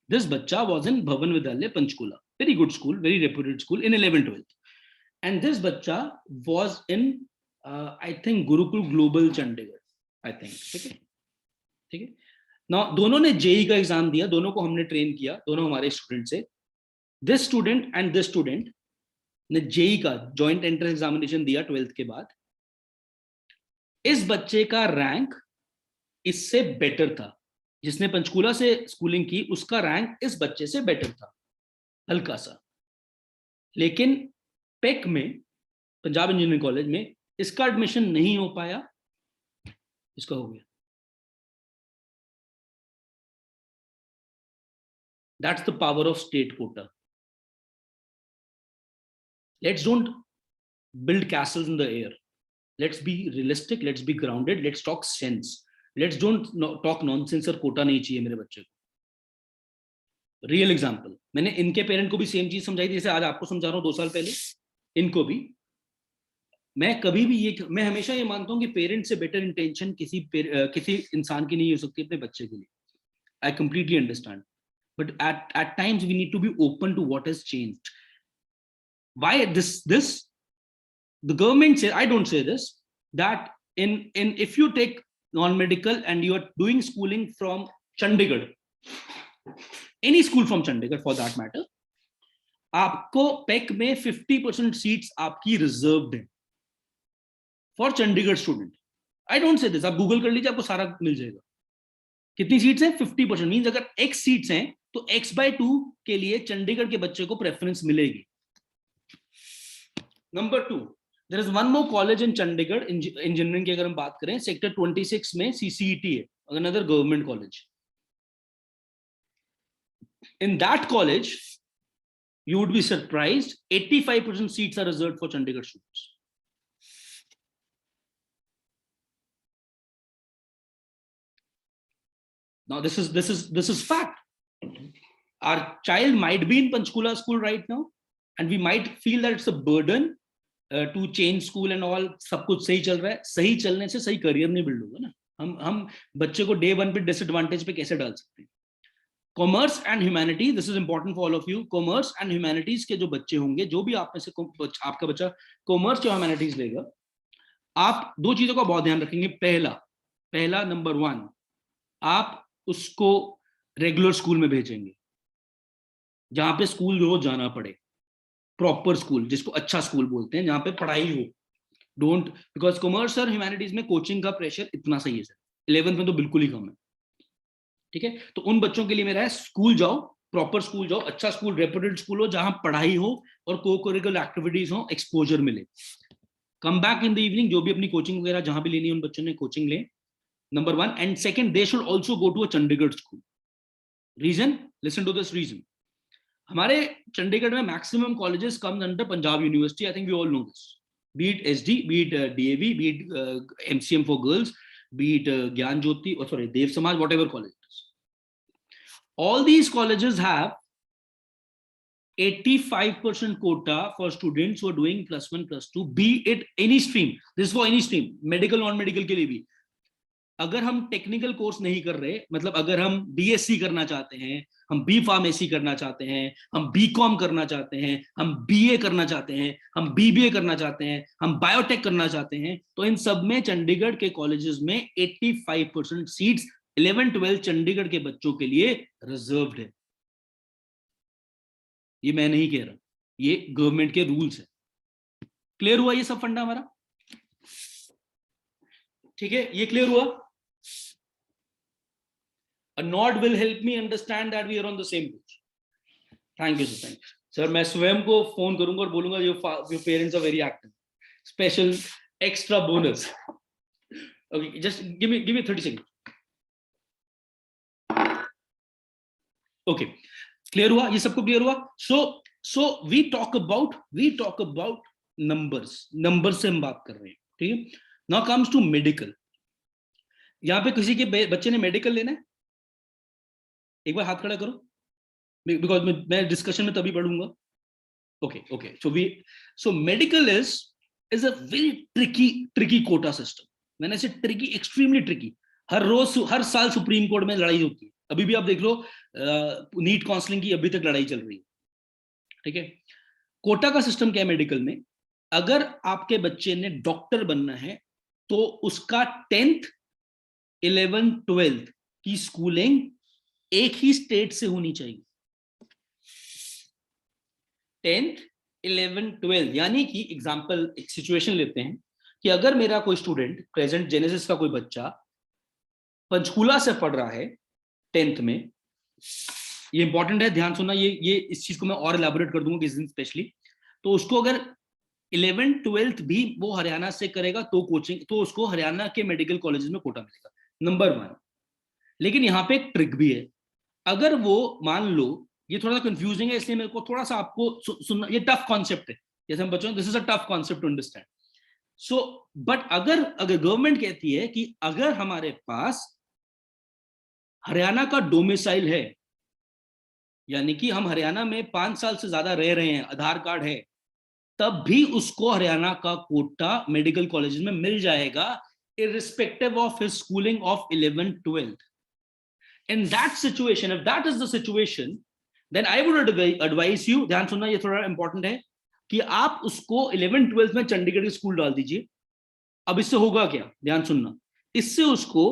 [SPEAKER 1] This bacha was in Bhavan Vidyalaya Panchkula, very good school, very reputed school in 11th 12th. And this bacha was in I think Gurukul Global Chandigarh, I think. ठीक है. Now दोनों ने JEE का exam दिया, दोनों को हमने train किया, दोनों हमारे स्टूडेंट से. This student and this student ने जेई का जॉइंट एंट्रेंस एग्जामिनेशन दिया 12th के बाद. इस बच्चे का रैंक इससे बेटर था. जिसने पंचकूला से स्कूलिंग की उसका रैंक इस बच्चे से बेटर था, हल्का सा. लेकिन पेक में, पंजाब इंजीनियरिंग कॉलेज में, इसका एडमिशन नहीं हो पाया, इसका हो गया. That's the power of state quota. Let's don't build castles in the air. Let's be realistic, let's be grounded, let's talk sense. Let's don't talk nonsense और कोटा नहीं चाहिए मेरे बच्चे को. रियल एग्जांपल, मैंने इनके पेरेंट को भी सेम चीज समझाई थी जैसे आज आपको समझा रहा हूँ 2 साल पहले. इनको भी मैं कभी भी ये, मैं हमेशा ये मानता हूँ कि पेरेंट से बेटर इंटेंशन किसी इंसान की नहीं हो सकती अपने बच्चे के लिए. I completely understand, but at times we need to be open to what has changed. Why this the government says, I don't say this, that in if you take non-medical and you are doing schooling from Chandigarh, any school from Chandigarh for that matter, आपको pack में 50% seats आपकी reserved है for Chandigarh student. I don't say this, आप Google कर लीजिए, आपको सारा मिल जाएगा. कितनी सीट्स हैं? 50%. मींस अगर x सीट्स हैं तो x/2 के लिए चंडीगढ़ के बच्चे को प्रेफरेंस मिलेगी. Number 2, there is one more college in Chandigarh, engineering की अगर हम बात करें, सेक्टर 26 में CCET है, another government college. In that college, you would be surprised, 85% seats are reserved for Chandigarh students. Now this is fact. Our child might be in Panchkula school right now, and we might feel that it's a burden to change school and all. सब कुछ सही चल रहा है, सही चलने से सही करियर नहीं बिल्ड होगा ना. हम बच्चे को डे 1 पे डिसएडवांटेज पे कैसे डाल सकते हैं. Commerce and humanities, this is important for all of you. Commerce and humanities के जो बच्चे होंगे, जो भी आप में से आपका बच्चा कॉमर्स या ह्यूमैनिटीज लेगा, आप 2 चीजों का बहुत ध्यान रखेंगे. पहला नंबर 1, आप उसको रेगुलर स्कूल में भेजेंगे, जहां पे स्कूल रोज जाना पड़े, प्रॉपर स्कूल, जिसको अच्छा स्कूल बोलते हैं, जहां पे पढ़ाई हो. डोंट, बिकॉज कॉमर्स और ह्यूमैनिटीज में कोचिंग का प्रेशर इतना सही है सर, 11th में तो बिल्कुल ही कम है. ठीक है, तो उन बच्चों के लिए मेरा है, स्कूल जाओ, प्रॉपर स्कूल जाओ, अच्छा स्कूल, रेप्यूटेड स्कूल हो जहां पढ़ाई हो और को करिकुलर एक्टिविटीज हो, एक्सपोजर मिले। Come back in the evening, जो भी अपनी कोचिंग वगैरह जहां भी लेनी है उन बच्चों ने कोचिंग ले, number 1। And second, they should also go to a Chandigarh school. Reason, listen to this reason. हमारे चंडीगढ़ में maximum colleges come under Punjab university, I think we all know this, be it SD, be it DAV, be it MCM for girls, be it Gyan Jyoti, or sorry, Dev Samaj, whatever college it is. All these colleges have 85% quota for students who are doing +1 +2, be it any stream. This is for any stream, medical non medical के लिए भी। अगर हम technical course नहीं कर रहे, मतलब अगर हम बीएससी करना चाहते हैं, हम बी फार्मेसी करना चाहते हैं, हम बीकॉम करना चाहते हैं, हम बीए करना चाहते हैं, हम बीबीए करना चाहते हैं, हम बायोटेक करना चाहते हैं, तो इन सब में चंडीगढ़ के कॉलेजेस में 85% सीट्स 11-12 चंडीगढ़ के बच्चों के लिए रिजर्व्ड है। ये मैं नहीं कह रहा, ये गवर्नमेंट के रूल्स है। क्लियर हुआ ये सब फंडा हमारा? ठीक है, ये क्लियर हुआ? A nod will help me understand that we are on the same page. Thank you sir, thank you sir. मैं स्वयं को फोन करूंगा और बोलूंगा your parents are very active, special extra bonus. Okay, just give me 30 seconds. Okay, clear हुआ? ये सबको clear हुआ? So we talk about numbers से हम बात कर रहे हैं, ठीक है? Now comes to medical. यहाँ पे किसी के बच्चे ने मेडिकल लेना है? एक बार हाथ खड़ा करो, बिकॉज मैं डिस्कशन में तभी पढ़ूंगा। Okay, so medical is a very tricky quota system. मैंने से ट्रिकी, एक्सट्रीमली ट्रिकी। हर साल सुप्रीम कोर्ट में लड़ाई होती है। अभी भी आप देख लो, नीट काउंसलिंग की अभी तक लड़ाई चल रही है, ठीक है? कोटा का सिस्टम क्या है मेडिकल में? अगर आपके बच्चे ने डॉक्टर बनना है तो उसका 10th 11th 12th की स्कूलिंग एक ही स्टेट से होनी चाहिए। 10th 11th 12th, यानी कि एग्जांपल, एक सिचुएशन लेते हैं कि अगर मेरा कोई स्टूडेंट, प्रेजेंट जेनेसिस का कोई बच्चा पंचकूला से पढ़ रहा है 10th में, ये इंपॉर्टेंट है, ध्यान सुनना, ये इस चीज को मैं और एलैबोरेट कर दूंगा किस दिन स्पेशली। तो उसको अगर 11th 12th भी वो हरियाणा से करेगा तो कोचिंग, तो उसको हरियाणा के मेडिकल कॉलेजेस में कोटा मिलेगा, नंबर 1। लेकिन यहाँ पे एक ट्रिक भी है। अगर वो, मान लो, ये थोड़ा सा कंफ्यूजिंग है इसलिए मेरे को थोड़ा सा आपको सुनना, ये टफ कॉन्सेप्ट है, जैसे हम बच्चों, this is a tough concept to understand. So but अगर गवर्नमेंट कहती है कि अगर हमारे पास हरियाणा का डोमिसाइल है, यानी कि हम हरियाणा में 5 साल से ज्यादा रह रहे हैं, आधार कार्ड है, तब भी उसको हरियाणा का कोटा मेडिकल कॉलेज में मिल जाएगा, irrespective of his schooling of 11th 12th. In that situation, if that is the situation, then I would advise you, ध्यान सुनना, ये थोड़ा इंपॉर्टेंट है, कि आप उसको 11th 12th में चंडीगढ़ के स्कूल डाल दीजिए। अब इससे होगा क्या, ध्यान सुनना, इससे उसको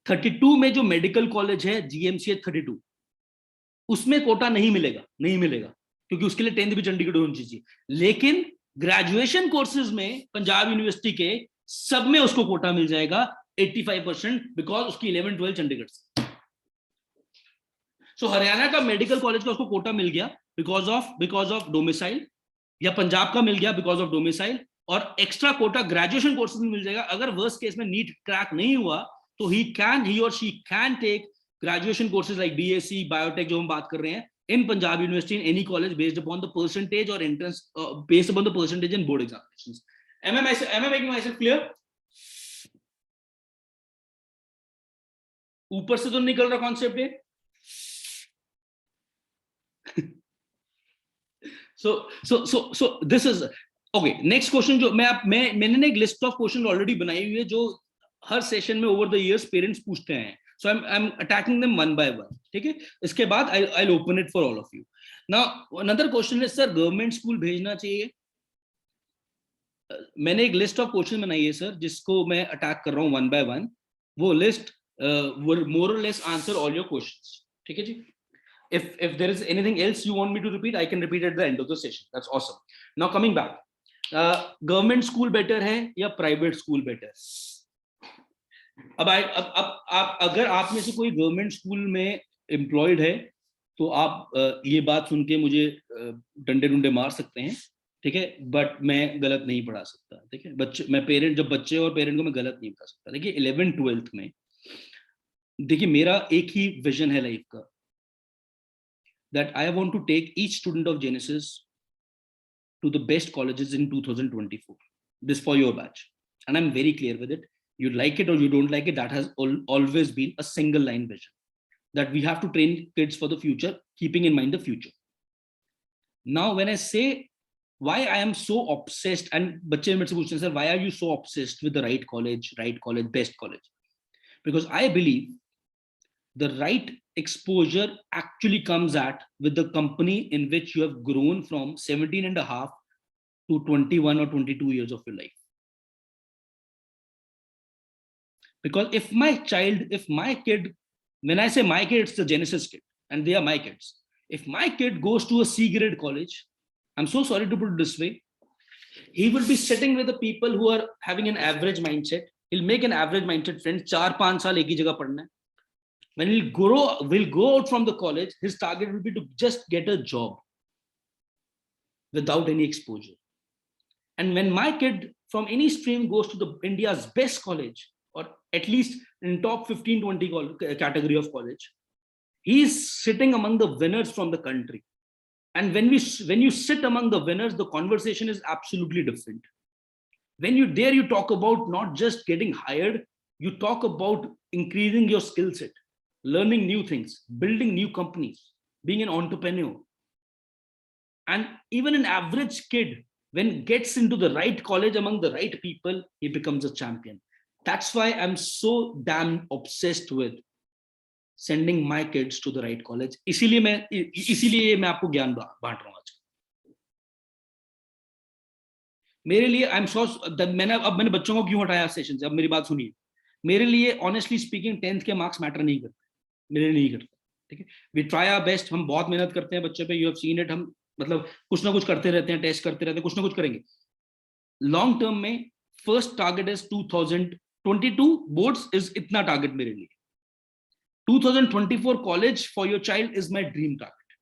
[SPEAKER 1] 32 में जो मेडिकल कॉलेज है GMCH 32, उसमें कोटा नहीं मिलेगा, क्योंकि उसके लिए 10th भी चंडीगढ़ होनी चाहिए। लेकिन ग्रेजुएशन कोर्सेज में पंजाब यूनिवर्सिटी के सब में उसको कोटा मिल जाएगा 85%, बिकॉज उसकी 11th 12th चंडीगढ़ से। सो हरियाणा का मेडिकल कॉलेज का उसको कोटा मिल गया बिकॉज ऑफ डोमिसाइल, या पंजाब का मिल गया बिकॉज ऑफ डोमिसाइल, और एक्स्ट्रा कोटा ग्रेजुएशन कोर्सेज में मिल जाएगा। अगर वर्स्ट केस में नीट क्रैक नहीं हुआ तो he or she can take graduation courses like BSc, biotech, जो हम बात कर रहे हैं, in Punjab University, in any college, based upon the percentage or entrance, based upon the percentage in board examinations. Am I making myself clear? ऊपर से तो निकल रहा कॉन्सेप्ट है। so this is okay. Next question, जो मैंने ना एक लिस्ट ऑफ क्वेश्चन ऑलरेडी बनाई हुई है जो हर सेशन में ओवर द इयर्स पेरेंट्स पूछते हैं। So I'm attacking them one by one. ठीक है, इसके बाद I'll open it for all of you. Now another question is, sir, government school भेजना चाहिए? मैंने एक लिस्ट ऑफ क्वेश्चन बनाई है सर, जिसको मैं अटैक कर रहा हूँ वन बाय वन। वो list will more or less answer all your questions. ठीक है जी? If there is anything else you want me to repeat, I can repeat at the end of the session. That's awesome. Now coming back, government school better है या private school better? अब आप अगर आप में से कोई गवर्नमेंट स्कूल में एम्प्लॉयड है तो आप ये बात सुन के मुझे डंडे डुंडे मार सकते हैं, ठीक है, बट मैं गलत नहीं पढ़ा सकता, ठीक है। बच्चे, मैं पेरेंट, जब बच्चे और पेरेंट को मैं गलत नहीं पढ़ा सकता। देखिए 11th-12th में, देखिए मेरा एक ही विजन है लाइफ का, that I want to take each student of Genesis to the best colleges in 2024. This for your batch, and I'm very clear with it. You like it or you don't like it, that has always been a single line vision, that we have to train kids for the future, keeping in mind the future. Now when I say why I am so obsessed, and बच्चे मेरे से पूछते हैं, sir, why are you so obsessed with the right college, best college? Because I believe the right exposure actually comes at with the company in which you have grown from 17 and a half to 21 or 22 years of your life. Because if my kid, when I say my kid, it's the Genesis kid, and they are my kids. If my kid goes to a C grade college, I'm so sorry to put it this way, he will be sitting with the people who are having an average mindset. He'll make an average mindset friend, 4-5 साल एक ही जगह पढ़ना है. When will go out from the college, his target will be to just get a job without any exposure. And when my kid from any stream goes to the India's best college, or at least in top 15-20 category of college, he is sitting among the winners from the country. And when you sit among the winners, the conversation is absolutely different. When you talk about not just getting hired, you talk about increasing your skill set, learning new things, building new companies, being an entrepreneur. And even an average kid, when gets into the right college among the right people, he becomes a champion. That's why I'm so damn obsessed with sending my kids to the right college. इसीलिए मैं आपको ज्ञान बांट रहा हूँ आज। मेरे लिए आई एम श्योर, मैंने बच्चों को क्यों हटाया सेशन से, अब मेरी बात सुनिए। मेरे लिए ऑनेस्टली स्पीकिंग 10th के मार्क्स मैटर नहीं करते, मेरे लिए नहीं करते, ठीक है। वी ट्राई आवर बेस्ट, हम बहुत मेहनत करते हैं बच्चे पे, यू हैव सीन इट। हम मतलब कुछ ना कुछ करते रहते हैं, टेस्ट करते रहते हैं, कुछ ना कुछ करेंगे। लॉन्ग टर्म में first target is 2022 boards is इतना टारगेट मेरे लिए। 2024 college for your child is my dream target,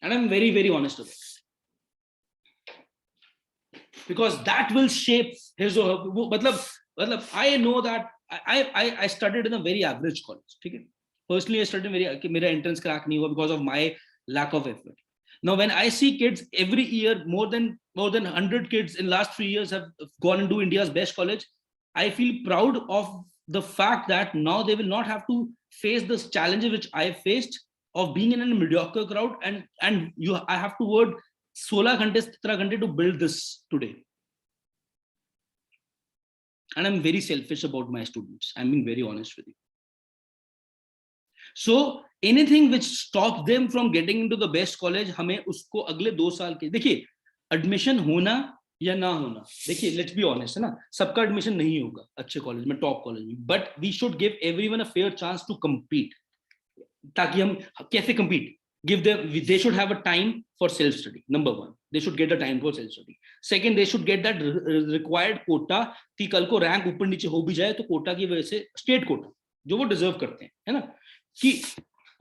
[SPEAKER 1] and I am very very honest with it, because that will shape his or her, मतलब I know that I studied in a very average college, ठीक है। Personally I studied very, मेरा entrance crack नहीं हुआ because of my lack of effort. Now when I see kids every year, more than 100 kids in last 3 years have gone into India's best college, I feel proud of the fact that now they will not have to face the challenges which I faced of being in a mediocre crowd, and I have to work 16 घंटे 17 घंटे to build this today. And I'm very selfish about my students, I'm being very honest with you. So anything which stops them from getting into the best college, हमें उसको अगले 2 साल के, देखिए admission होना या ना होना, देखिए लेट्स बी ऑनेस्ट है ना, सबका एडमिशन नहीं होगा अच्छे कॉलेज में, टॉप कॉलेज में, but we should give everyone a fair chance to compete. ताकि हम कैसे compete, give them, they should have a time for self study. Number 1, they should get a time for self study. Second, they should get that required quota कि कल को rank ऊपर नीचे हो भी जाए तो कोटा की वजह से, स्टेट कोटा जो वो डिजर्व करते हैं, है ना, कि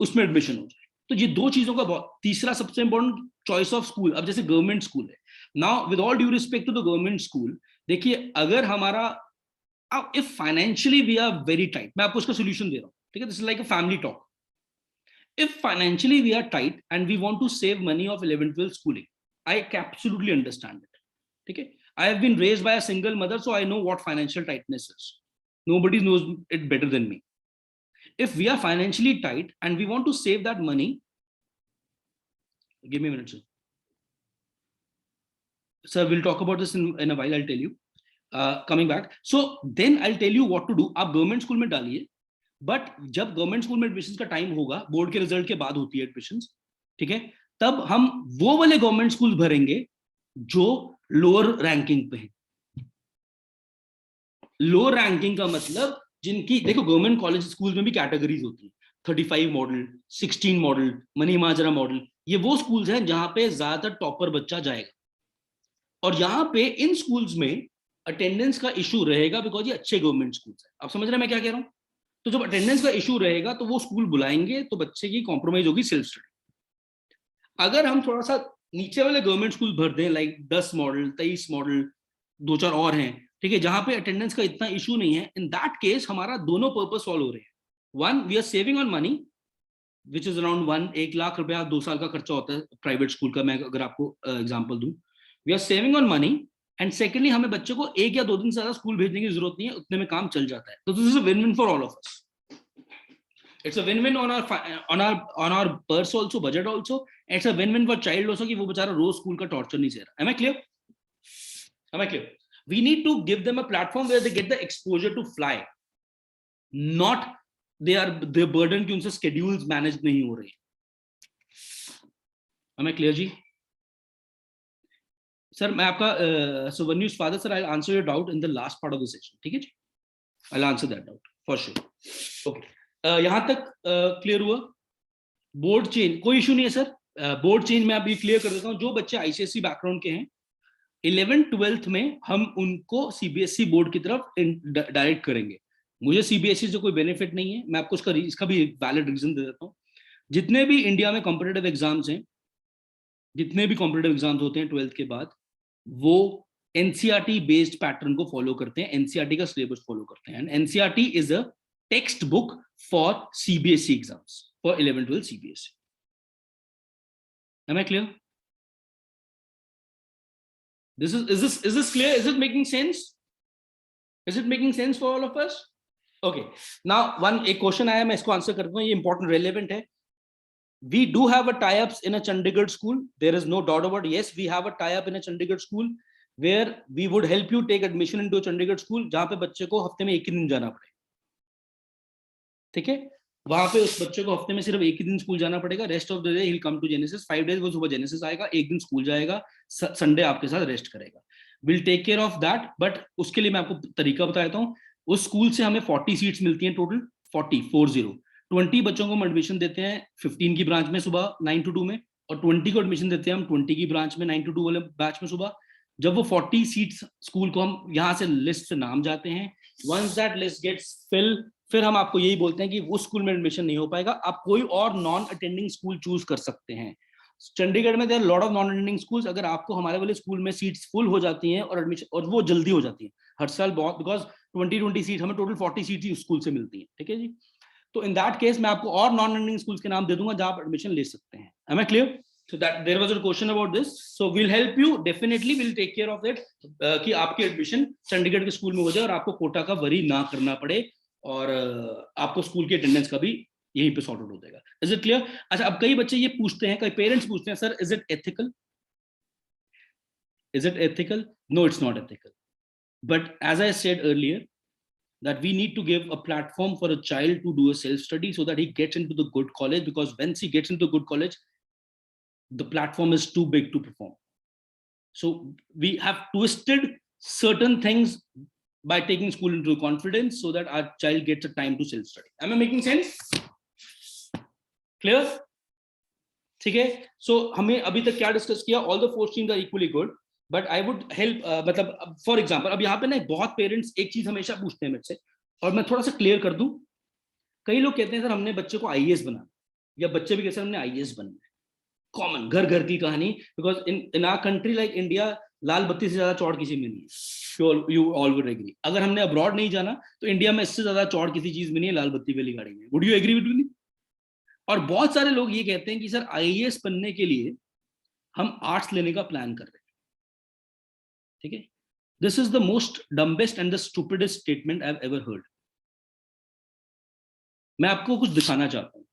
[SPEAKER 1] उसमें एडमिशन हो जाए। तो ये 2 चीजों का बहुत। तीसरा सबसे इंपॉर्टेंट, चॉइस ऑफ स्कूल। अब जैसे गवर्नमेंट स्कूल है, now with all due respect to the government school, देखिए अगर हमारा, if financially we are very tight, मैं आपको इसका सोल्यूशन दे रहा हूँ, ठीक है, this is like a family talk. If financially we are tight and we want to save money of 11th-12th schooling, I absolutely understand it. Okay, I have been raised by a single mother, so I know what financial tightness is. Nobody knows it better than me. If we are financially tight and we want to save that money, give me a minute, sir. Sir, we'll talk about this in a while. I'll tell you. Coming back, so then I'll tell you what to do. आप government school में डालिए, but जब government school में admission का time होगा, board के result के बाद होती है एडमिशन, ठीक है, तब हम वो वाले गवर्नमेंट स्कूल भरेंगे जो लोअर रैंकिंग पे हैं। लोअर रैंकिंग का मतलब जिनकी, देखो गवर्नमेंट कॉलेज स्कूल में भी कैटेगरीज होती है, 35 मॉडल, 16 मॉडल, मनी माजरा मॉडल, ये वो स्कूल्स हैं जहां पे ज्यादातर टॉपर बच्चा जाएगा। और यहाँ पे इन स्कूल्स में अटेंडेंस का इशू रहेगा बिकॉज ये अच्छे गवर्नमेंट स्कूल्स हैं। आप समझ रहे हैं मैं क्या कह रहा हूँ? तो जब अटेंडेंस का इशू रहेगा तो वो स्कूल बुलाएंगे, तो बच्चे की कॉम्प्रोमाइज होगी सेल्फ स्टडी। अगर हम थोड़ा सा नीचे वाले गवर्नमेंट स्कूल भर दें, लाइक 10 मॉडल 23 मॉडल, दो चार और हैं, ठीक है, जहां पे अटेंडेंस का इतना इशू नहीं है, इन दैट केस हमारा दोनों पर्पस सॉल्व हो रहे हैं। One, we are saving on money which is around 1 lakh रुपया 2 साल का खर्चा होता है प्राइवेट स्कूल का, मैं अगर आपको एग्जाम्पल दूं, we are saving on money. And secondly, हमें बच्चे को 1 या 2 दिन से ज्यादा स्कूल भेजने की जरूरत नहीं है, उतने में काम चल जाता है। तो this is a win win for all of us. It's a win-win on our purse also, budget also. It's a win-win for child also कि वो बेचारा रोज स्कूल का टॉर्चर नहीं सह रहा। Am I clear? Am I clear? We need to give them a platform where they get the exposure to fly, not their burden कि उनसे schedules managed नहीं हो रहे। Am I clear जी? सर मैं आपका so when you father sir, I'll answer your doubt in the last part of the session, ठीक है जी? I'll answer that doubt for sure. Okay. यहां तक क्लियर हुआ? बोर्ड चेंज कोई इशू नहीं है सर। बोर्ड चेंज में अभी क्लियर कर देता हूं। जो बच्चे आईसीएसई बैकग्राउंड के हैं, 11th-12th में हम उनको सीबीएसई बोर्ड की तरफ डायरेक्ट करेंगे। मुझे सीबीएसई से कोई बेनिफिट नहीं है, मैं आपको इसका भी वैलिड रीजन दे देता हूँ। जितने भी इंडिया में कॉम्पिटेटिव एग्जाम्स हैं, जितने भी कॉम्पिटेटिव एग्जाम्स होते हैं 12th के बाद, वो एनसीईआरटी बेस्ड पैटर्न को फॉलो करते हैं, एनसीईआरटी का सिलेबस फॉलो करते हैं। NCERT is a text book for CBSE exams, for 11-12 CBSE. Am I clear? Is this clear? Is it making sense? Is it making sense for all of us? Okay. Now एक question आया, मैं इसको answer करता हूँ, ये important relevant है। We do have a tie-ups in a Chandigarh school. There is no doubt about it. Yes, we have a tie-up in a Chandigarh school where we would help you take admission into a Chandigarh school, जहाँ पे बच्चे को हफ्ते में एक ही दिन जाना पड़े। ठीक है, वहां पे उस बच्चे को हफ्ते में सिर्फ एक ही दिन स्कूल जाना पड़ेगा। Rest of the day he will come to Genesis. 5 days वो सुबह जेनेसिस आएगा, एक दिन स्कूल जाएगा, संडे आपके साथ रेस्ट करेगा। Will take care of that. But उसके लिए मैं आपको तरीका बता देता हूँ। उस स्कूल से हमें 40 सीट्स मिलती हैं टोटल, 20 बच्चों को हम एडमिशन देते हैं 15 की ब्रांच में सुबह 9 to 2 में, और 20 को एडमिशन देते हैं हम 20 की ब्रांच में 9 to 2 वाले बैच में सुबह। जब वो 40 सीट्स स्कूल को हम यहाँ से लिस्ट से नाम जाते हैं, once that list gets fill, फिर हम आपको यही बोलते हैं कि वो स्कूल में एडमिशन नहीं हो पाएगा, आप कोई और नॉन अटेंडिंग स्कूल चूज कर सकते हैं। चंडीगढ़ में there lot of non attending schools. अगर आपको हमारे वाले स्कूल में सीट्स फुल हो जाती हैं और एडमिशन, और वो जल्दी हो जाती है हर साल बहुत, बिकॉज 20 सीट हमें टोटल 40 सीट ही स्कूल से मिलती है। ठीक है जी, तो इन दैट केस मैं आपको और नॉन अटेंडिंग स्कूल्स के नाम दे दूंगा जहां आप एडमिशन ले सकते हैं। Am I clear? So that there was a question about this. So we'll help you, definitely we'll take care of it कि आपकी एडमिशन चंडीगढ़ के स्कूल में हो जाए और आपको कोटा का वरी ना करना पड़े, और आपको स्कूल की अटेंडेंस का भी यहीं पे सॉर्ट आउट हो जाएगा। Is it clear? अच्छा, अब कई बच्चे ये पूछते हैं, कई पेरेंट्स पूछते हैं, sir is it ethical? Is it ethical? No, it's not ethical. But as I said earlier that we need to give a platform for a child to do a self study so that he gets into the good college, because once he gets into a good college, the platform is too big to perform. So we have twisted certain things by taking school into confidence so that our child gets a time to self study. Am I making sense? Clear? ठीक है, so हमें अभी तक क्या discuss किया? All the 4 streams are equally good, but I would help, मतलब for example अब यहाँ पे ना बहुत पेरेंट्स एक चीज हमेशा पूछते हैं मेरे से, और मैं थोड़ा सा क्लियर कर दूं। कई लोग कहते हैं सर हमने बच्चे को आईएएस बनाना, या बच्चे भी कहते हैं हमने आईएएस बनना है। कॉमन घर घर की कहानी, because in our country like India, लाल बत्ती से ज्यादा चौड़ किसी में नहीं है। You all would agree. अगर हमने अब्रॉड नहीं जाना तो इंडिया में इससे ज्यादा चौड़ किसी चीज में नहीं है, लाल बत्ती वाली गाड़ी में। Would you agree with me? और बहुत सारे लोग ये कहते हैं कि सर आईएएस बनने के लिए हम आर्ट्स लेने का प्लान कर रहे हैं। ठीक है, this is the most dumbest and the stupidest statement I have ever heard. मैं आपको कुछ दिखाना चाहता हूं,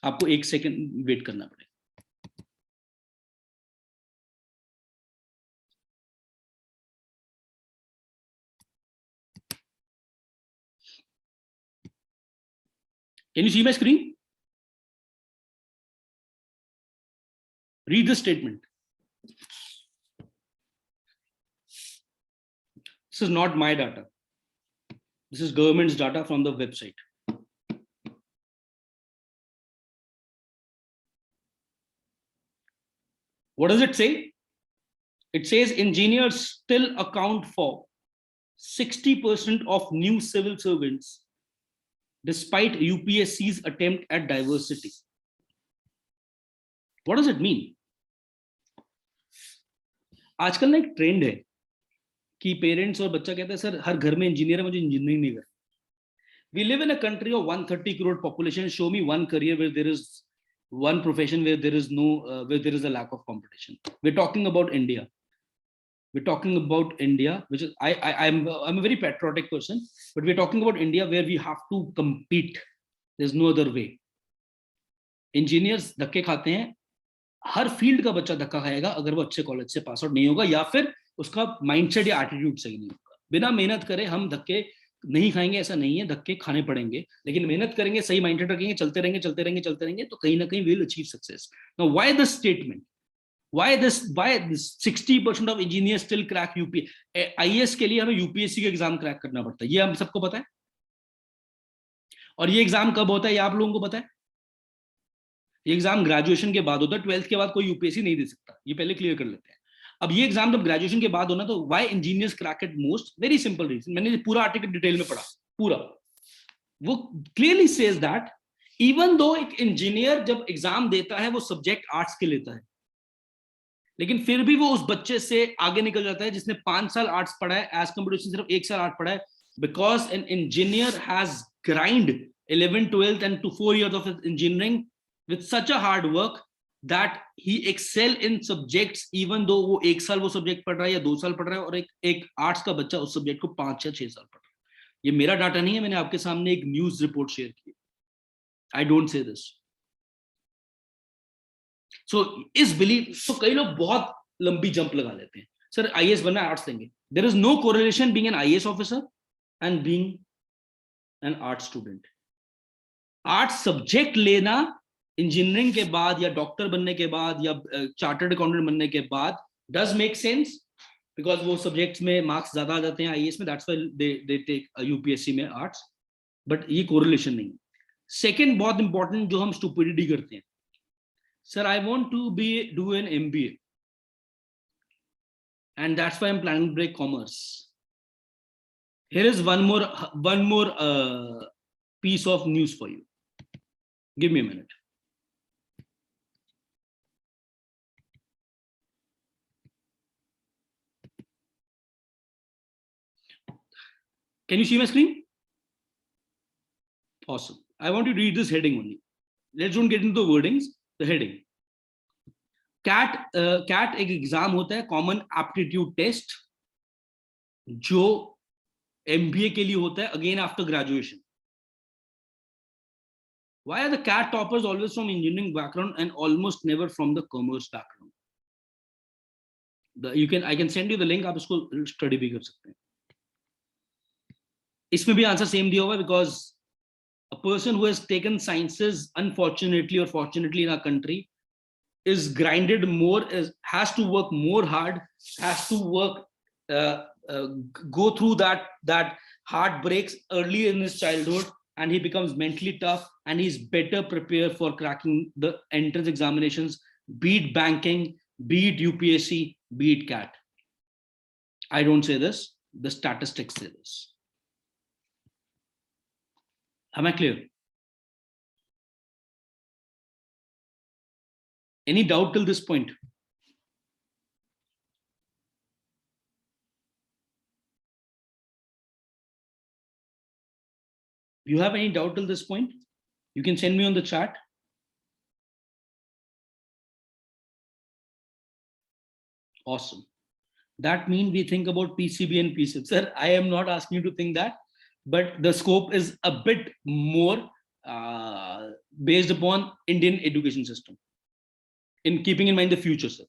[SPEAKER 1] आपको 1 सेकंड वेट करना पड़ेगा। Can you see my screen? Read the statement. This is not my data. This is government's data from the website. What does it say? It says engineers still account for 60% of new civil servants, despite UPSC's attempt at diversity. What does it mean? आजकल ना एक trend है कि parents और बच्चा कहता है sir हर घर में इंजीनियर है, मुझे इंजीनियरिंग नहीं करना. We live in a country of 130 crore population. Show me one career where there is one profession where there is no where there is a lack of competition. We're talking about India. We're talking about India, which is I'm a very patriotic person, but we're talking about India where we have to compete. There's no other way. Engineers धक्के खाते हैं, हर field का बच्चा धक्का खाएगा अगर वो अच्छे कॉलेज से पास आउट नहीं होगा या फिर उसका माइंडसेट या एटीट्यूड सही नहीं होगा. बिना मेहनत करे हम धक्के नहीं खाएंगे ऐसा नहीं है, धक्के खाने पड़ेंगे, लेकिन मेहनत करेंगे, सही माइंडसेट रखेंगे, चलते रहेंगे तो कहीं ना कहीं will achieve success. Now why this statement? Why this 60% of engineers still crack UP? IAS के लिए हमें UPSC का एग्जाम क्रैक करना पड़ता है, ये हम सबको पता है. और ये एग्जाम कब होता है ये आप लोगों को पता है? ये एग्जाम ग्रेजुएशन के बाद होता है. 12th के बाद कोई यूपीएससी नहीं दे सकता, ये पहले क्लियर कर लेते हैं. अब ये एग्जाम जब ग्रेजुएशन के बाद होना, तो why engineers crack it most? Very simple reason. मैंने पूरा आर्टिकल डिटेल में पढ़ा, पूरा. वो clearly says that even though एक इंजीनियर जब एग्जाम देता है वो सब्जेक्ट आर्ट्स के लेता है, लेकिन फिर भी वो उस बच्चे से आगे निकल जाता है जिसने 5 साल आर्ट्स पढ़ा है एज कम्पेयर टू सिर्फ 1 साल आर्ट्स पढ़ा है. Because an engineer has grind 11th 12th and to 4 years of engineering with such a hard work that he excel in subjects even though वो 1 साल वो सब्जेक्ट पढ़ रहा है या 2 साल पढ़ रहा है, और एक आर्ट्स का बच्चा उस सब्जेक्ट को 5 या 6 साल पढ़ रहा है. ये मेरा डाटा नहीं है, मैंने आपके सामने एक न्यूज रिपोर्ट शेयर की. I don't say this. सो इस बिलीव, तो कई लोग बहुत लंबी जंप लगा लेते हैं, सर आईएएस बनना है आर्ट्स लेंगे. There is no correlation being an IAS officer and being an art student. Arts subject लेना इंजीनियरिंग के बाद या डॉक्टर बनने के बाद या चार्टर्ड अकाउंटेंट बनने के बाद डज मेक सेंस, बिकॉज वो सब्जेक्ट्स में मार्क्स ज्यादा आ जाते हैं आईएएस में, that's why they take UPSC में आर्ट्स. बट ये कोरिलेशन नहीं. सेकंड बहुत इंपॉर्टेंट जो हम स्टुपिडिटी करते हैं, sir I want to be do an MBA and that's why I'm planning to break commerce. Here is one more piece of news for you. Give me a minute. Can you see my screen? Awesome. I want you to read this heading only. Let's don't get into the wordings. The heading. CAT एक exam होता है, common aptitude test, जो MBA के लिए होता है again after graduation. Why are the CAT toppers always from engineering background and almost never from the commerce background? I can send you the link, आप इसको स्टडी भी कर सकते हैं. इसमें भी आंसर सेम दिया हुआ है, because a person who has taken sciences, unfortunately or fortunately in our country, is grinded more, has to work more hard, has to work, go through that heartbreaks early in his childhood, and he becomes mentally tough and he's better prepared for cracking the entrance examinations, be it banking, be it UPSC, be it CAT. I don't say this, the statistics say this. Am I clear? Any doubt till this point? If you have any doubt till this point, you can send me on the chat. Awesome. That means we think about PCB and PCB. Sir, I am not asking you to think that, but the scope is a bit more based upon Indian education system. In keeping in mind the future, sir.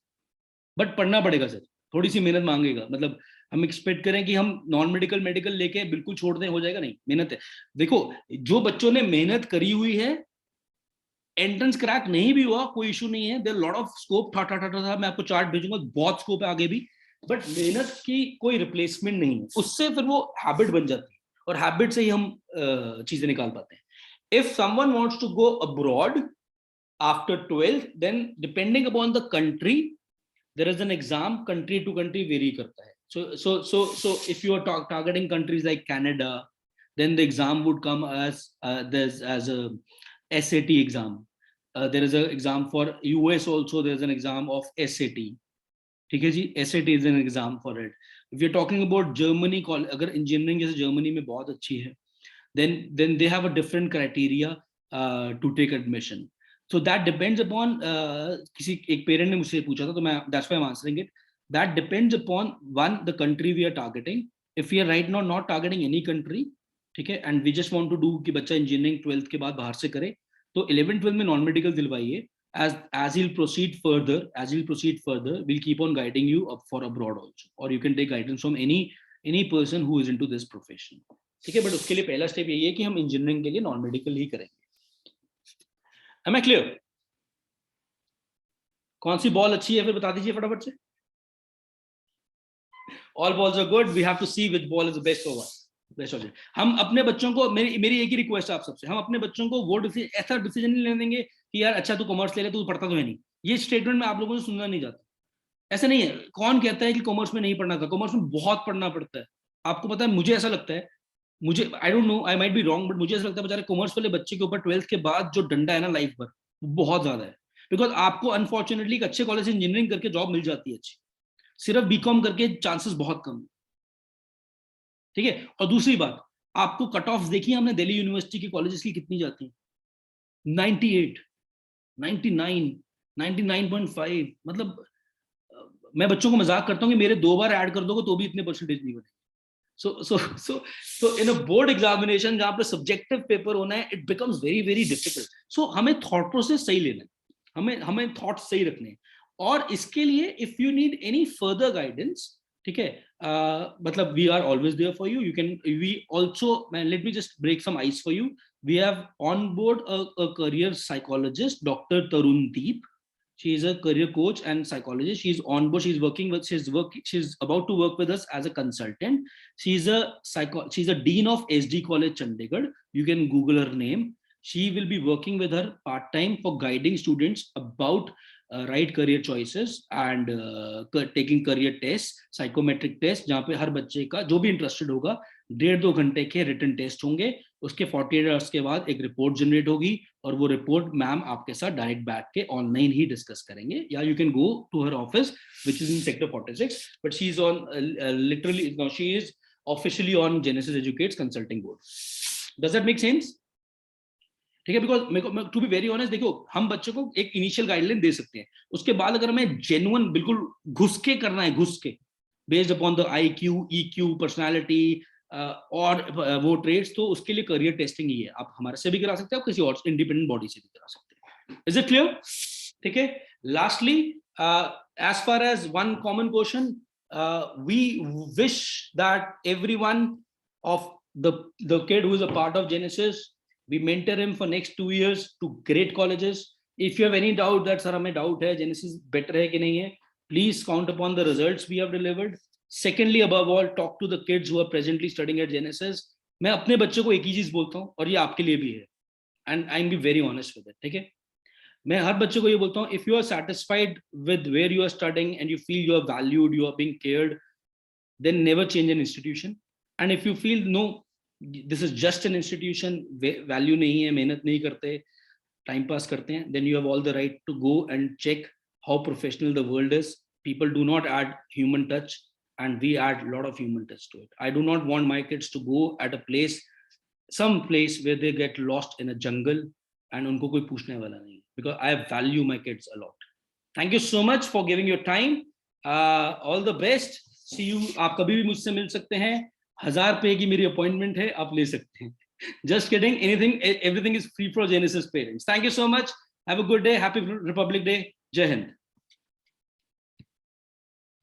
[SPEAKER 1] But पढ़ना पड़ेगा sir, थोड़ी सी मेहनत मांगेगा. मतलब हम expect करें कि हम नॉन मेडिकल लेके बिल्कुल छोड़ दें, हो जाएगा नहीं. मेहनत है. देखो, जो बच्चों ने मेहनत करी हुई है, एंट्रेंस क्रैक नहीं भी हुआ, कोई इशू नहीं है. देयर लॉट ऑफ स्कोप था. मैं आपको चार्ट भेजूंगा, बहुत स्कोप है आगे भी. बट मेहनत की कोई रिप्लेसमेंट नहीं है. उससे फिर वो हैबिट बन जाती है, और हैबिट से ही हम चीजें निकाल पाते हैं. If someone wants to go abroad after 12th, then depending upon the country, there is an exam. Country to country vary karta hai. So if you are targeting countries like Canada, then the exam would come as there's as a SAT exam. There is an exam for US also. There's an exam of SAT. ठीक है जी, SAT is an exam for it. If you're talking about Germany, अगर engineering जैसे Germany में बहुत अच्छी है, then they have a different criteria to take admission. So that depends upon किसी एक parent ने मुझसे पूछा था, तो मैं that's why I'm answering it. That depends upon one, the country we are targeting. If we are right now not targeting any country, ठीक है, and we just want to do कि बच्चा engineering 12th के बाद बाहर से करे, तो 11th-12th में non medical दिलवाइए. As he'll proceed further, we'll keep on guiding you up for abroad also, or you can take guidance from any person who is into this profession. ठीक है, but उसके लिए पहला स्टेप यही है कि हम इंजीनियरिंग के लिए नॉन मेडिकल ही करेंगे. Am I clear? कौन सी बॉल अच्छी है फिर बता दीजिए फटाफट से. All balls are good. We have to see which ball is the best for us. Best हो जाए. हम अपने बच्चों को, मेरी एक ही रिक्वेस्ट है आप सबसे, हम अपने बच्चों को वो ऐसा डिसीजन नहीं लेने देंगे कि यार अच्छा तू कॉमर्स ले ले, तू पढ़ता तो है नहीं. ये स्टेटमेंट में आप लोगों से सुनना नहीं जाता. ऐसा नहीं है. कौन कहता है कि कॉमर्स में नहीं पढ़ना था? कॉमर्स में बहुत पढ़ना पड़ता है. आपको पता है, मुझे ऐसा लगता है, मुझे आई don't no, I might be wrong, but मुझे ऐसा लगता है बेचारे कॉमर्स वाले बच्चे के ऊपर 12th के बाद जो डंडा है ना लाइफ भर, बहुत ज्यादा है. बिकॉज आपको अनफॉर्चुनेटली एक अच्छे कॉलेज से इंजीनियरिंग करके जॉब मिल जाती है अच्छी, सिर्फ बीकॉम करके चांसेस बहुत कम है. ठीक है. और दूसरी बात, आपको कट ऑफ देखिए हमने दिल्ली यूनिवर्सिटी की कॉलेजेस की कितनी जाती हैं, 98, 99, 99.5. मतलब मैं बच्चों को मजाक करता हूँ कि मेरे 2 बार ऐड कर दोगे तो भी इतने परसेंटेज नहीं बने. सो इन अ बोर्ड एग्जामिनेशन जहाँ पे सब्जेक्टिव पेपर होना है, it becomes very very difficult. So हमें थॉट प्रोसेस सही लेना है, हमें थॉट सही रखने हैं. और इसके लिए if you need any further guidance, ठीक है, मतलब we are always there for you. You can, we also, let me just break some ice for you. We have on board a career psychologist, doctor Tarundeep. She is a career coach and psychologist. She's on board. She's about to work with us as a consultant. She's a dean of SD College Chandigarh. You can Google her name. She will be working with her part-time for guiding students about right career choices and taking career tests, psychometric tests, जहाँ पे हर बच्चे का जो भी interested होगा 1.5-2 घंटे के written test होंगे. उसके 48 आवर्स के बाद एक रिपोर्ट जनरेट होगी और वो रिपोर्ट मैम आपके साथ डायरेक्ट बैठ के ऑनलाइन ही डिस्कस करेंगे. या you can go to her office which is in sector 46, but she is on literally now she is officially on Genesis Educates consulting board. Does that make sense? ठीक है. Because मेरे को to be very honest, देखो हम बच्चों को एक initial guideline दे सकते हैं, उसके बाद अगर हमें जेन्युइन बिल्कुल घुस के करना है, घुस के based upon the IQ, EQ, personality और वो ट्रेड्स, तो उसके लिए करियर टेस्टिंग ही है. आप हमारे से भी करा सकते हैं, आप किसी और इंडिपेंडेंट बॉडी से भी करा सकते हैं. Is it clear? ठीक है. Lastly, as far as one common question, we wish that everyone of the kid who is a part of Genesis, we mentor him for next 2 years to great colleges. If you have any doubt that sir हमें doubt है Genesis better है कि नहीं है, please count upon the results we have delivered. Secondly, above all, talk to the kids who are presently studying at Genesis. मैं अपने बच्चों को एक ही चीज बोलता हूँ और ये आपके लिए भी है, and I'm be very honest with it. ठीक है. मैं हर बच्चे को ये बोलता हूँ, if you are satisfied with where you are studying and you feel you are valued, you are being cared, then never change an institution. And if you feel no, this is just an institution, value नहीं है, मेहनत नहीं करते, time pass करते हैं, then you have all the right to go and check how professional the world is. People do not add human touch, and we add a lot of human touch to it. I do not want my kids to go at a place, some place where they get lost in a jungle and उनको कोई पूछने वाला नहीं, because I value my kids a lot. Thank you so much for giving your time. All the best. See you. आप कभी भी मुझसे मिल सकते हैं. 1000 रुपए की मेरी अपॉइंटमेंट है, आप ले सकते हैं. Just kidding. Everything is free for Genesis parents. Thank you so much. Have a good day. Happy Republic Day. Jai Hind.